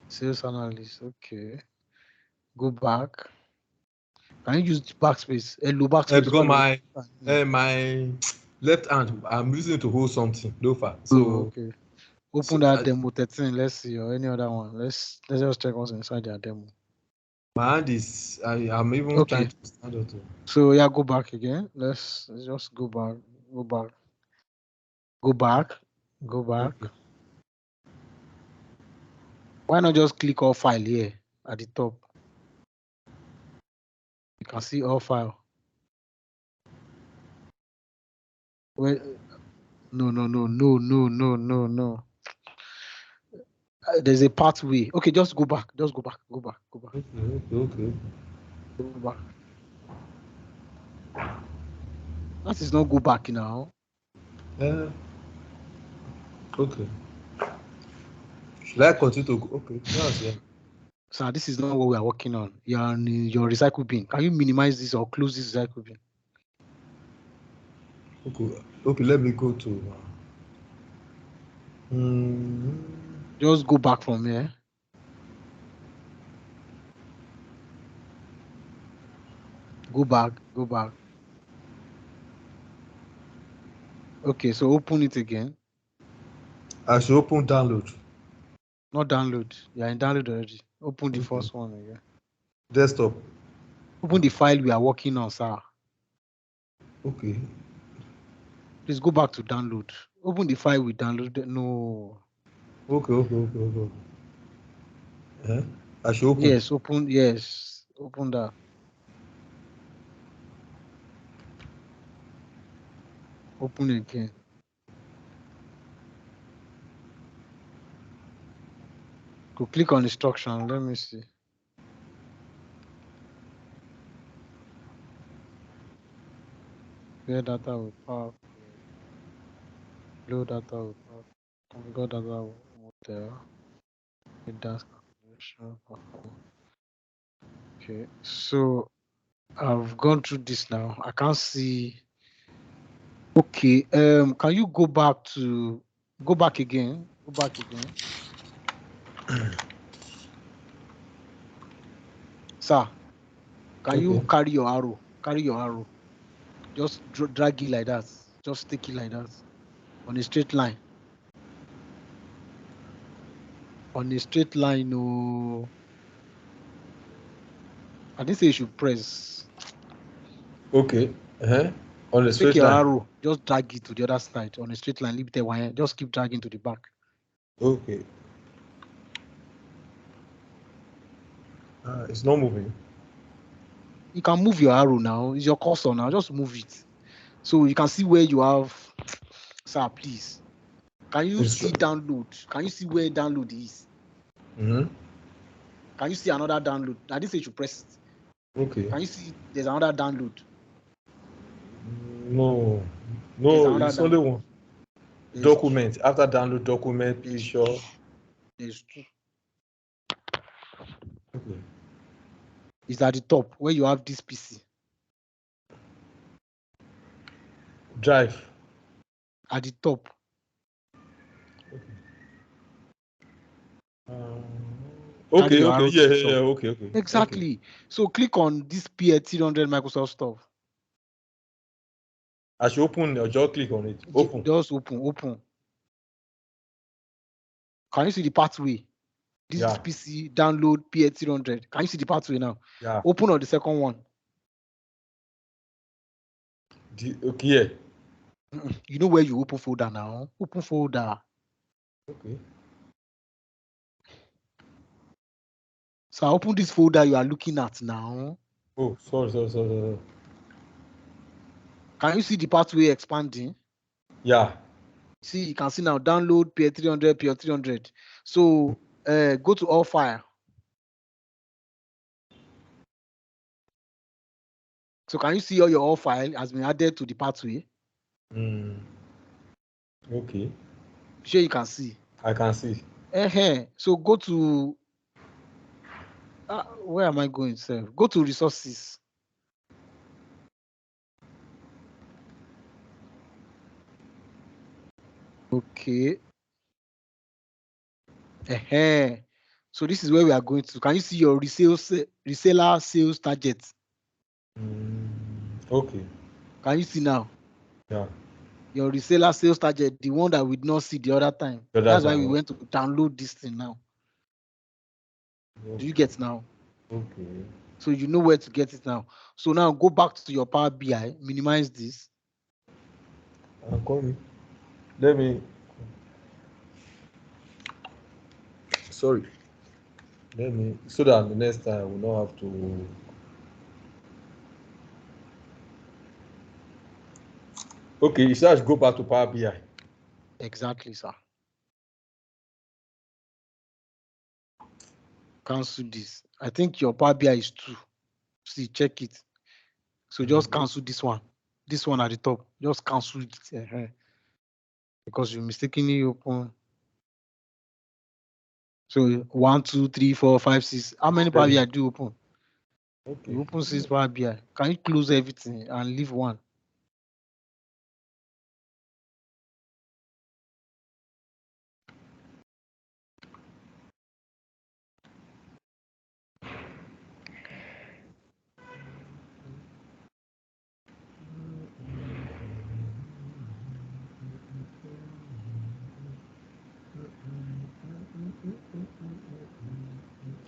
Sales analyst. Okay. Go back. Can you use backspace? Hello, backspace. Because my left hand, I'm using it to hold something. Lofa. So, okay. Open that demo 13. Let's see, or any other one. Let's just check what's inside their demo. my hand is. I'm even Okay. trying to stand up. So yeah, go back again. Let's just go back. Go back. Go back. Go back. Okay. Why not just click all file here at the top? You can see all file. Well, no. There's a pathway. Okay, just go back. Just go back. Go back. Go back. Okay. Go back. That is not go back now. Okay. Should I continue to go? Okay. Yeah. So this is not what we are working on. You're on your recycle bin. Can you minimize this or close this recycle bin? Okay. Let me go to. Just go back from here. Go back. Go back. Okay, so open it again. I should open download. Not download. You're in download already. Open the first one again. Desktop. Open the file we are working on, sir. Okay. Please go back to download. Open the file we downloaded. No. Okay. I should open. Yes, open. Yes, open that. Open again. Go click on instruction. Let me see. Share data with power. Load data with power. Configure data model. Data calculation. Okay, so I've gone through this now. I can't see. Okay. Can you go back again? Go back again. Sir, can you carry your arrow? Carry your arrow. Just drag it like that. Just take it like that. On a straight line. On a straight line, no. I didn't say you should press. Okay. On a straight Take your line. arrow. Just drag it to the other side. On a straight line. Leave it there. One. Just keep dragging to the back. Okay. It's not moving. You can move your arrow now. It's your cursor now. Just move it. So you can see where you have. Sir, please. Can you see download? Can you see where download is? Can you see another download? I didn't say you should press it. Okay. Can you see there's another download? No, it's only one. Document. After download document, picture. There's two. Okay. It's at the top where you have this PC. Drive. At the top. Okay. Yeah. Okay. Exactly. Okay. So click on this PL300 Microsoft stuff. I should open or just click on it. Open. Just open. Can you see the pathway? This is PC download PL300. Can you see the pathway now? Yeah. Open on the second one. Okay. You know where you open folder now? Open folder. Okay. So I open this folder you are looking at now. Oh, sorry. Can you see the pathway expanding? Yeah. See, you can see now download PL300. So go to all file. So can you see all your all file has been added to the pathway? Okay. Sure, you can see. I can see. So go to where am I going, sir? Go to resources. Okay. So this is where we are going to. Can you see your reseller sales target? Okay. Can you see now? Yeah. Your reseller sales target, the one that we did not see the other time. The other That's why time, we okay. went to download this thing now. Do you get now? Okay. So you know where to get it now. So now go back to your Power BI, minimize this. I'm coming. Let me. Sorry. Let me, so that the next time I will not have to. Okay, you should go back to Power BI. Exactly, sir. Cancel this. I think your Power BI is 2. See, check it. So just cancel this one. This one at the top. Just cancel it. Because you mistakenly open. So 1, 2, 3, 4, 5, 6. How many Power BI do you open? Okay. You open 6 Power BI. Can you close everything and leave one?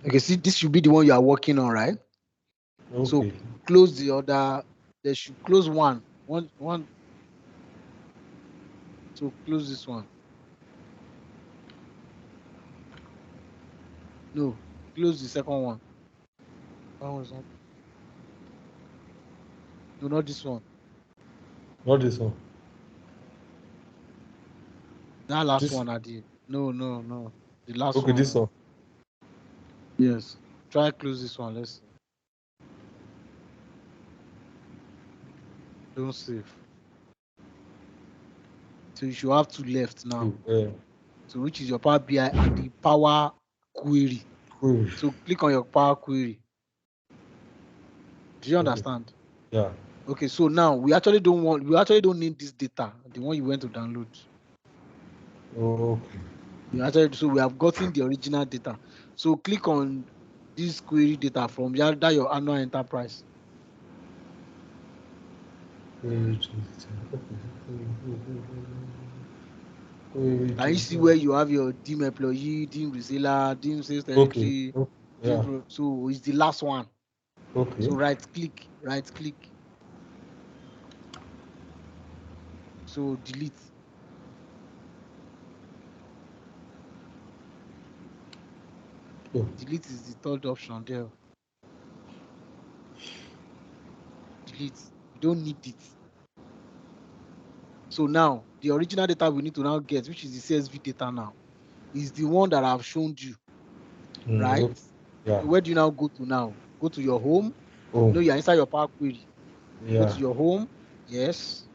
Okay, see, this should be the one you are working on, right? Okay. So close the other. They should close one. One. So close this one. No, close the second one. That one's not. No, not this one. Not this one. That last This. one I did. No. The last Okay, one. this one. Yes. Try close this one. Let's see. Don't save. So you should have 2 left now. So which is your Power BI and the Power Query. So click on your Power Query. Do you understand? Yeah. Okay, so now we actually don't need this data, the one you went to download. Okay. So we have gotten the original data. So click on this query data from that your annual enterprise. Can you see where you have your team employee, team reseller, team sales territory? Okay. Yeah. So it's the last one. Okay. So right click. So delete. Oh. Delete is the third option there. Delete. You don't need it. So now the original data we need to now get, which is the CSV data now, is the one that I've shown you. Right? Yeah. So where do you now go to now? Go to your home. Oh. You know you're inside your Power Query. Yeah. Go to your home. Yes.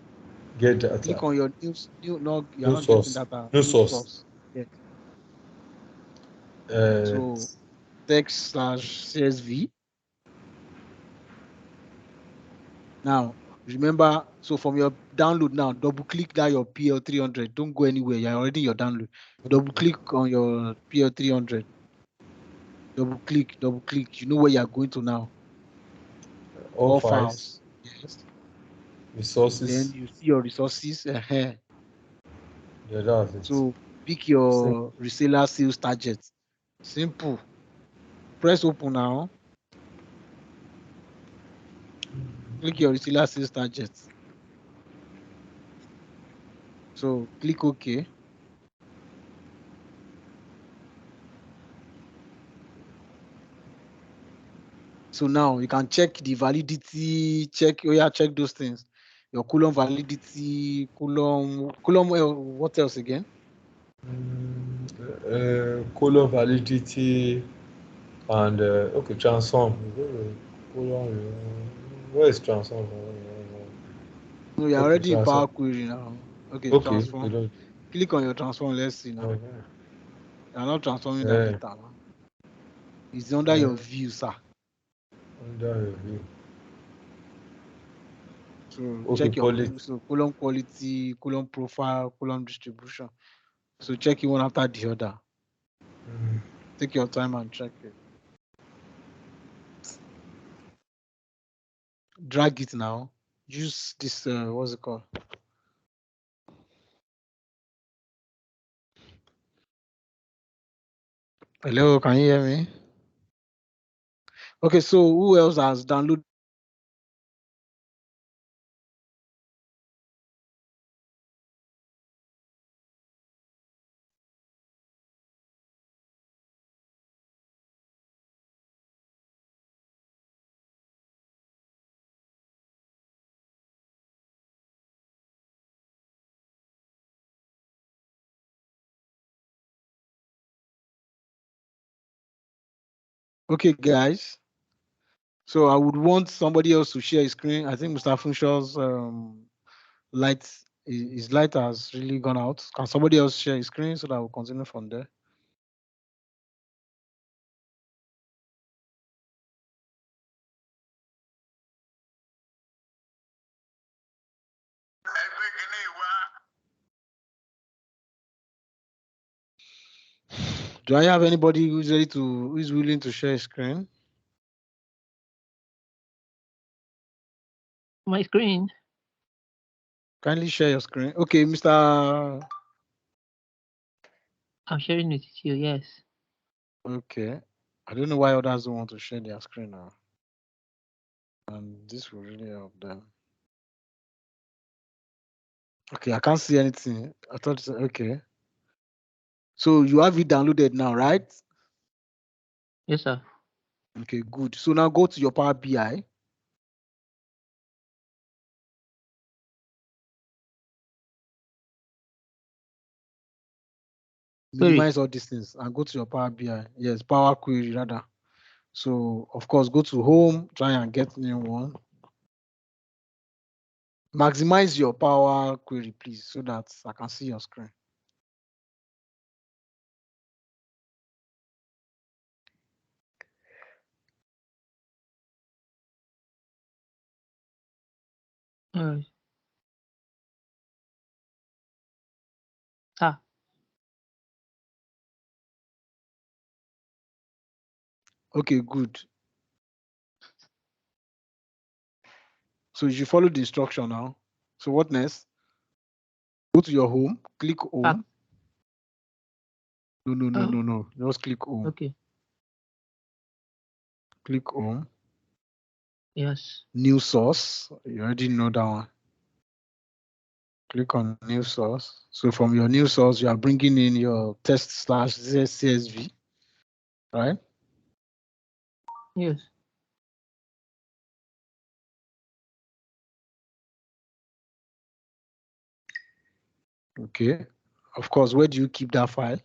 Get data. Click on your new no, you're not source. getting data. New source. Yes. So text/CSV. Now remember, so from your download now, double click that your PL300. Don't go anywhere. You're already in your download. Double click on your PL300. Double click. You know where you're going to now. All files. Yes. Resources. Then you see your resources. Yeah, that's it. So pick your reseller sales target. Simple. Press open now. Click your reseller sales target. So click OK. So now you can check the validity, check those things. Your column validity, column, what else again? Column validity and okay, transform. Where is transform? No, you're already in Power Query now. Okay, transform. Okay. Click on your transform. Let's see now. You're not transforming that data now. It's under your view, sir. Under review. So check your column quality, column profile, column distribution. So check it one after the other. Take your time and check it. Drag it now. Use this, what's it called? Hello, can you hear me? Okay, so who else has downloaded? Okay, guys. So I would want somebody else to share his screen. I think Mr. Funshaw's light, his light has really gone out. Can somebody else share his screen so that we'll continue from there? Do I have anybody who's ready to, who's willing to share his screen? My screen. Kindly share your screen. Okay, Mr. I'm sharing it with you. Yes. Okay. I don't know why others don't want to share their screen now. And this will really help them. Okay, I can't see anything. I thought, okay. So you have it downloaded now, right? Yes, sir. Okay, good. So now go to your Power BI. Minimize all these things and go to your Power BI. Yes, Power Query rather. So of course, go to Home, try and get new one. Maximize your Power Query, please, so that I can see your screen. All right. Ah. Okay, good. So you follow the instruction now. So what next? Go to your home, click home. No. Just click home. Okay. Click home. Yes. New source. You already know that one. Click on new source. So from your new source, you are bringing in your test/CSV, right? Yes. Okay. Of course, where do you keep that file?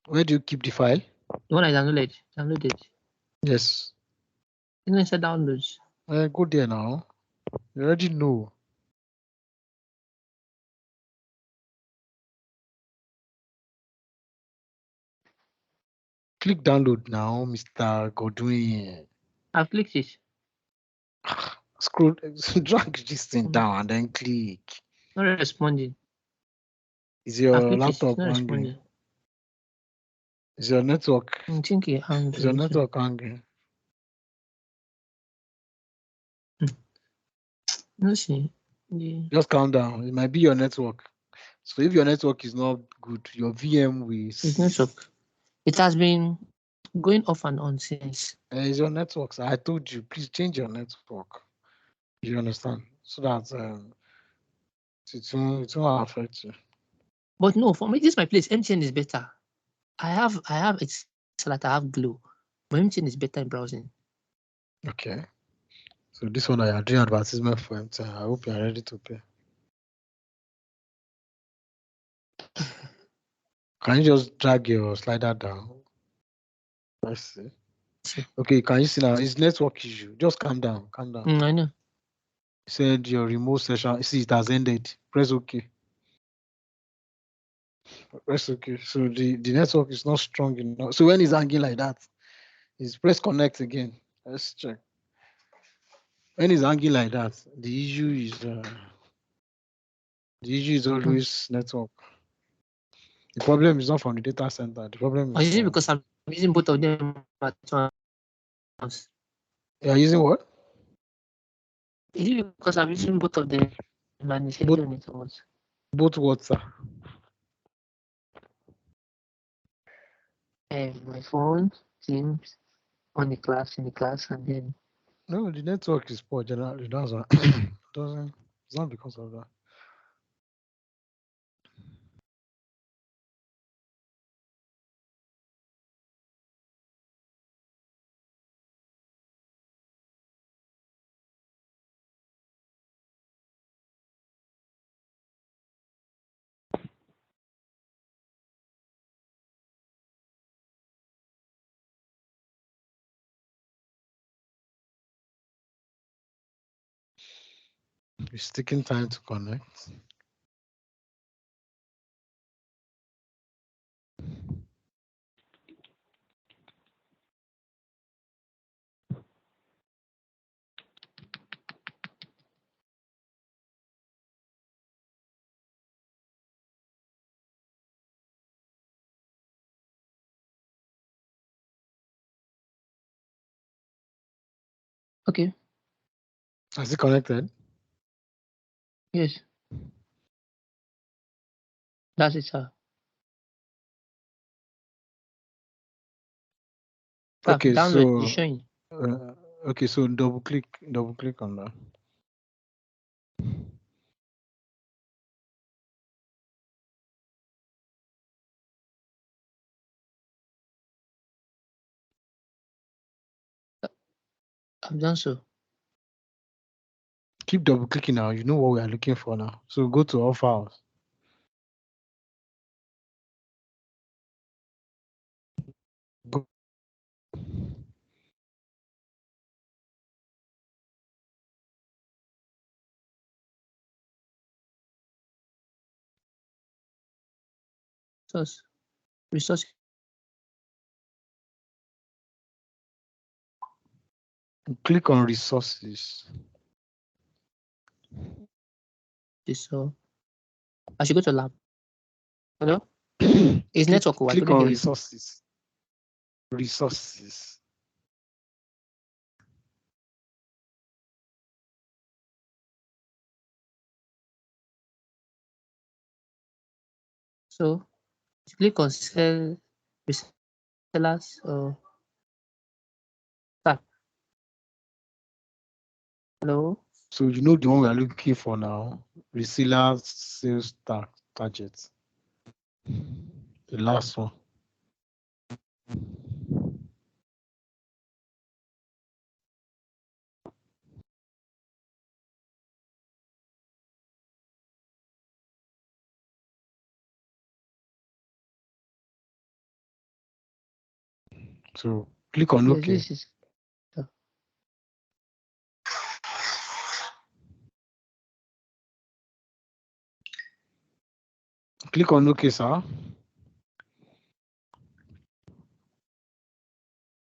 Where do you keep the file? The one I downloaded. Downloaded. Yes. Inside downloads. Go there now. You already know. Click download now, Mr. Godwin. I've clicked it. Scroll, drag this thing down and then click. Not responding. Is I've your clicked it. laptop It's not hanging? responding. Is your network? I think it hanged. Is your network hanging? No, see. Yeah. Just calm down. It might be your network. So if your network is not good, your VM will. It's network. It has been going off and on since. It's your network. So I told you, please change your network. You understand? So that it won't affect you. But no, for me, this is my place. MTN is better. I have it's so that I have Glow. My MTN is better in browsing. Okay. So this one I are doing advertisement for MTN. I hope you are ready to pay. Can you just drag your slider down? Let's see. Okay, can you see now? It's network issue. Just calm down. Calm down. I know. You said your remote session. See, it has ended. Press OK. Press OK. So the network is not strong enough. So when it's hanging like that, it's press connect again. Let's check. When it's hanging like that, the issue is The issue is always network. The problem is not from the data center. The problem Or is is it from... because I'm using both of them at once? You are using what? Is it because I'm using both of them and it's Both- on it at once? Both what, sir? My phone, Teams, in the class, and then No, the network is poor generally. That's why. Doesn't. It's not because of that. It's taking time to connect. okay. Has it connected? Yes. That's it, sir. Okay, download, it's so showing. okay, so double click on that. I've done so. Keep double clicking now. You know what we are looking for now. So go to all files. Go. Resource. Click on resources. So I should go to lab. Hello? Is click, network or I click couldn't on hear you. resources. Resources. So click on sell resellers or start. Hello? So you know the one we are looking for now. Reseller sales target. The last one. So click on Yes, OK. this is Click on OK, sir.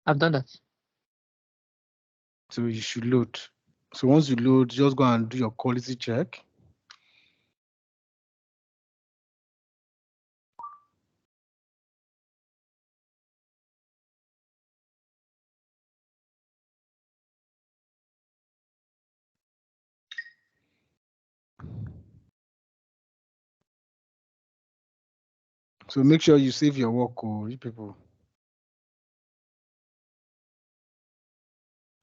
I've done that. So you should load. So once you load, just go and do your quality check. So make sure you save your work, you people.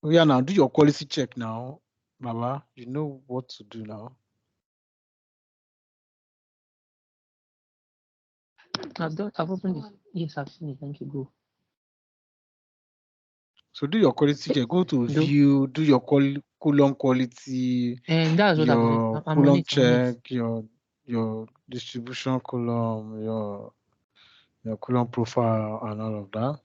Oh yeah, now do your quality check now, Baba. You know what to do now. I've opened it. Yes, I've seen it. Thank you. Go. So do your quality check. Go to view, do your column quality, And that's what I've done. your I'm on column it. check, your distribution column, your column profile, and all of that.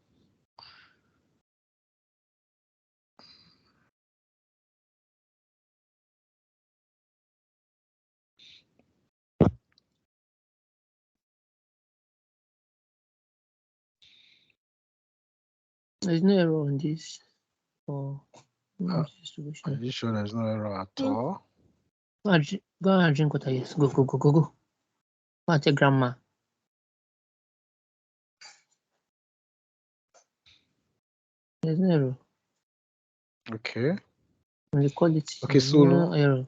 There's no error on this. Or Are you sure there's no error at all? Go and drink water. Yes, go. Go and take grandma. There's no error. Okay. From the quality, Okay, so no error.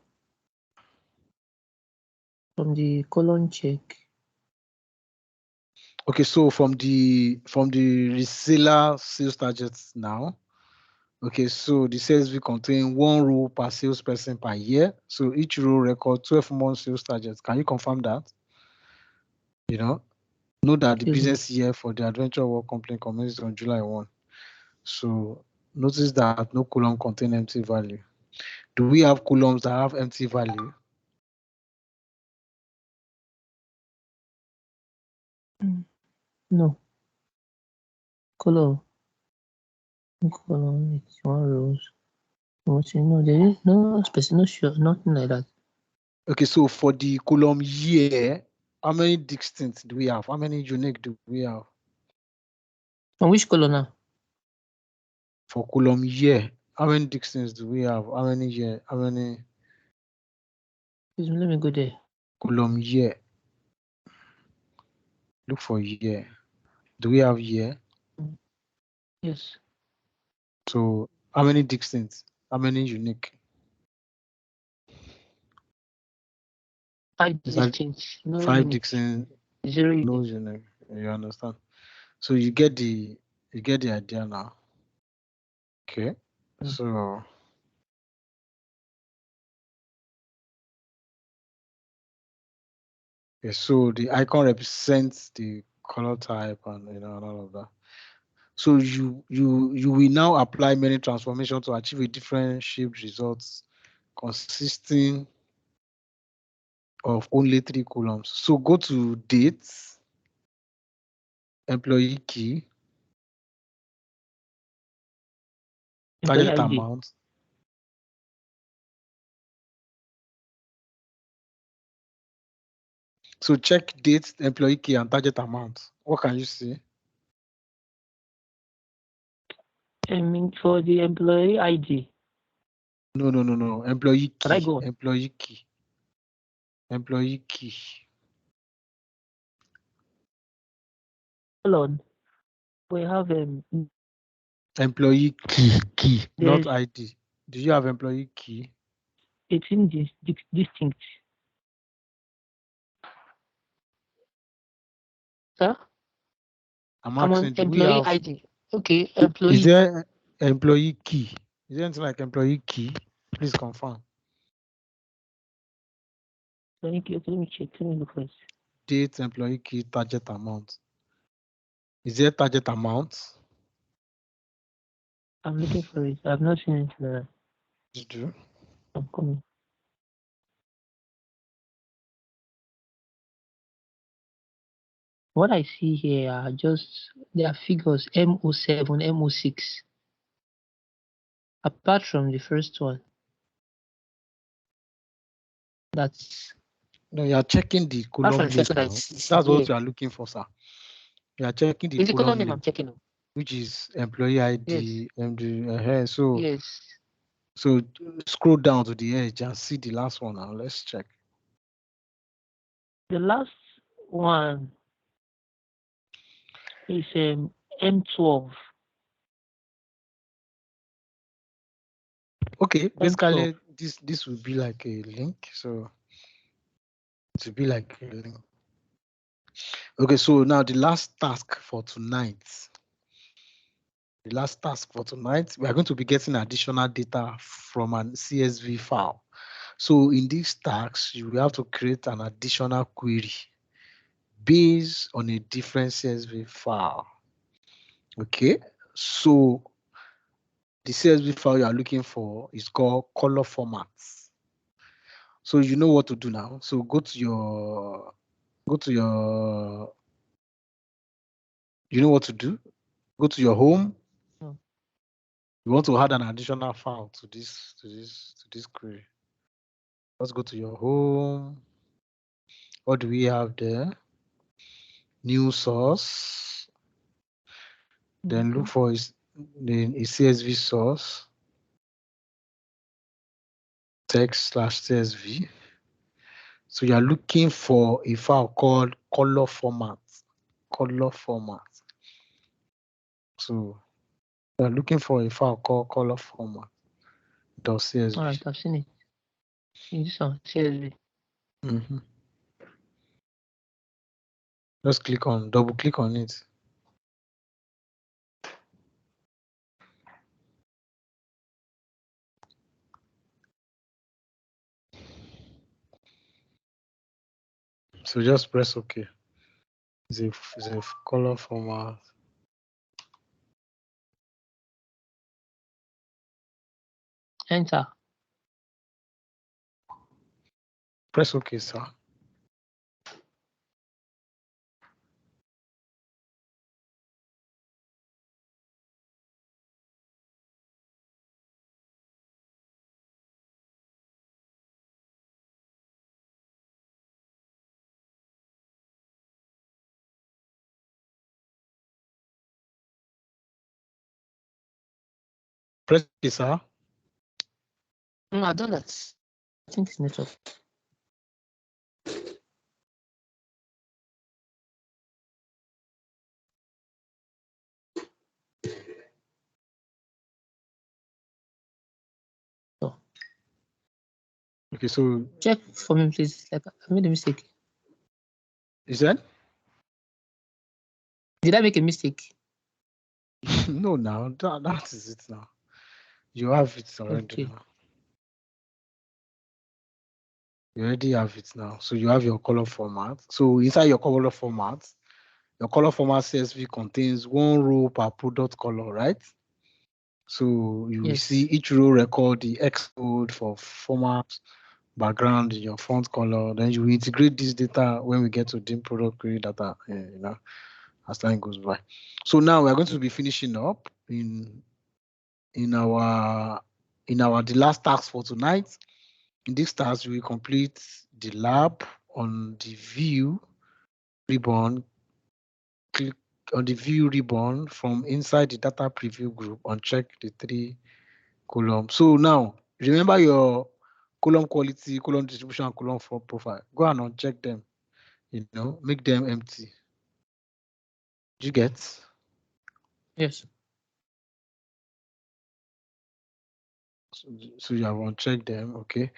From the colon check. okay, so from the reseller sales targets now. Okay, so the sales will contain 1 row per salesperson per year. So each row record 12 month sales targets. Can you confirm that? You know that the Excuse me. business year for the Adventure World Company commences on July 1. So notice that no column contain empty value. Do we have columns that have empty value? No. Color. It's 1 rows. No, there is no specific, no sure, nothing like that. Okay, so for the column year, how many distinct do we have? How many unique do we have? From which color now? For column year, how many distincts do we have? How many year? How many? Excuse me, let me go there. Column year. Look for year. Do we have year? Yes. So how many distinct? How many unique? 5 Is that distinct. No 5 unique. distinct? 0 unique. No unique. You understand? So you get the idea now. Okay. So so the icon represents the color type and and all of that. So you will now apply many transformations to achieve a different shaped results consisting of only 3 columns. So go to dates, employee key, Employee target ID. amount. So check date, employee key, and target amount. What can you see? I mean, for the employee ID. No. Employee Can I key. go on? Employee key. Employee key. Hold on. We have Employee key, not there's ID. Do you have employee key? 18 distinct. Sir? I'm I'm on asking, do we employee have? ID. Okay, Is employee. there employee key? Is there anything like employee key? Please confirm. Thank you. Let me check. Let me look for it. Date, employee key, target amount. Is there target amount? I'm looking for it. I've not seen it. You do. I'm coming. What I see here are just their figures MO7, MO6. Apart from the first one, that's No, you are checking the apart column from the name first one, now. that's That's what here. you are looking for, sir. You are checking the It's the column column name name, I'm checking on. which is employee ID, Yes. MD. So Yes. so scroll down to the edge and see the last one now. Let's check. The last one is M12. Okay, M12. basically this will be like a link. So it will be like a link. Okay, so now the last task for tonight. The last task for tonight, we are going to be getting additional data from an CSV file. So in these tasks, you will have to create an additional query based on a different CSV file. Okay, so the CSV file you are looking for is called color formats. So you know what to do now. So go to your, you know what to do. Go to your home. You want to add an additional file to this query. Let's go to your home. What do we have there? New source. Then look for a CSV source. Text/CSV. So you are looking for a file called color format. Color format. So you are looking for a file called color format. .csv. All right, I've seen it. This one, CSV. Just double click on it. So just press OK. It's a color format. Enter. Press OK, sir. Press OK, sir. No, I've done that. I think it's network. Oh. Okay, so check for me, please. Like, I made a mistake. You said? Did I make a mistake? No, now that is it now. You have it already Okay. now. You already have it now. So you have your color format. So inside your color format CSV contains one row per product color, right? So you will see each row record the X code for format, background, your font color. Then you will integrate this data when we get to dim product query data, as time goes by. So now we're going to be finishing up in the last task for tonight. In this task, we will complete the lab on the view ribbon. Click on the view ribbon from inside the data preview group, uncheck the 3 columns. So now remember your column quality, column distribution, and column profile. Go and uncheck them, make them empty. Do you get? Yes. So you have unchecked them, okay.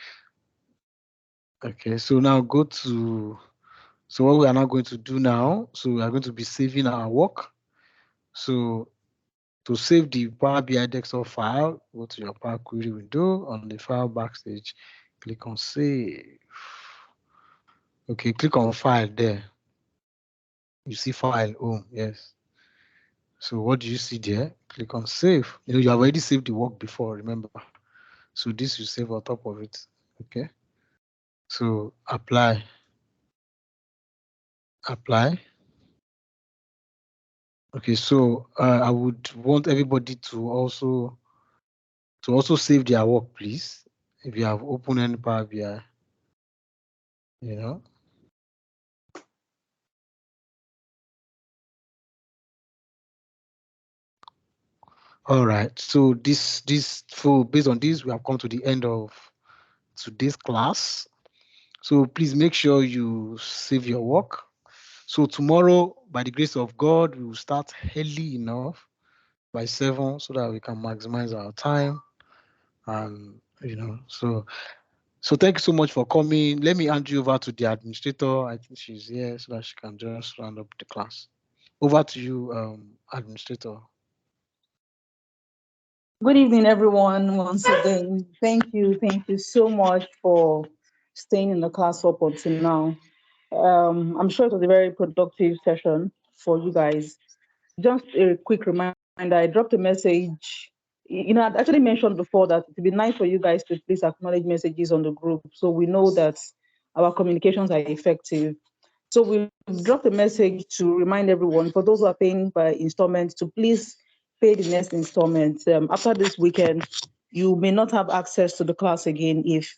Okay, so now go to, so what we are now going to do now, so we are going to be saving our work. So to save the Power BI desktop file, go to your Power Query window. On the file backstage, click on save. Okay, click on file there. You see file home, yes. So what do you see there? Click on save. You have already saved the work before, remember. So this you save on top of it, okay? So apply. Okay, so I would want everybody to also save their work, please. If you have opened any Power BI, All right. So based on this, we have come to the end of today's class. So please make sure you save your work. So tomorrow, by the grace of God, we will start early enough by 7 so that we can maximize our time. And so thank you so much for coming. Let me hand you over to the administrator. I think she's here so that she can just round up the class. Over to you, administrator. Good evening, everyone. Once again, thank you so much for staying in the class up until now. I'm sure it was a very productive session for you guys. Just a quick reminder, I dropped a message. I'd actually mentioned before that it would be nice for you guys to please acknowledge messages on the group so we know that our communications are effective. So we dropped a message to remind everyone, for those who are paying by installments, to please pay the next installment. After this weekend, you may not have access to the class again if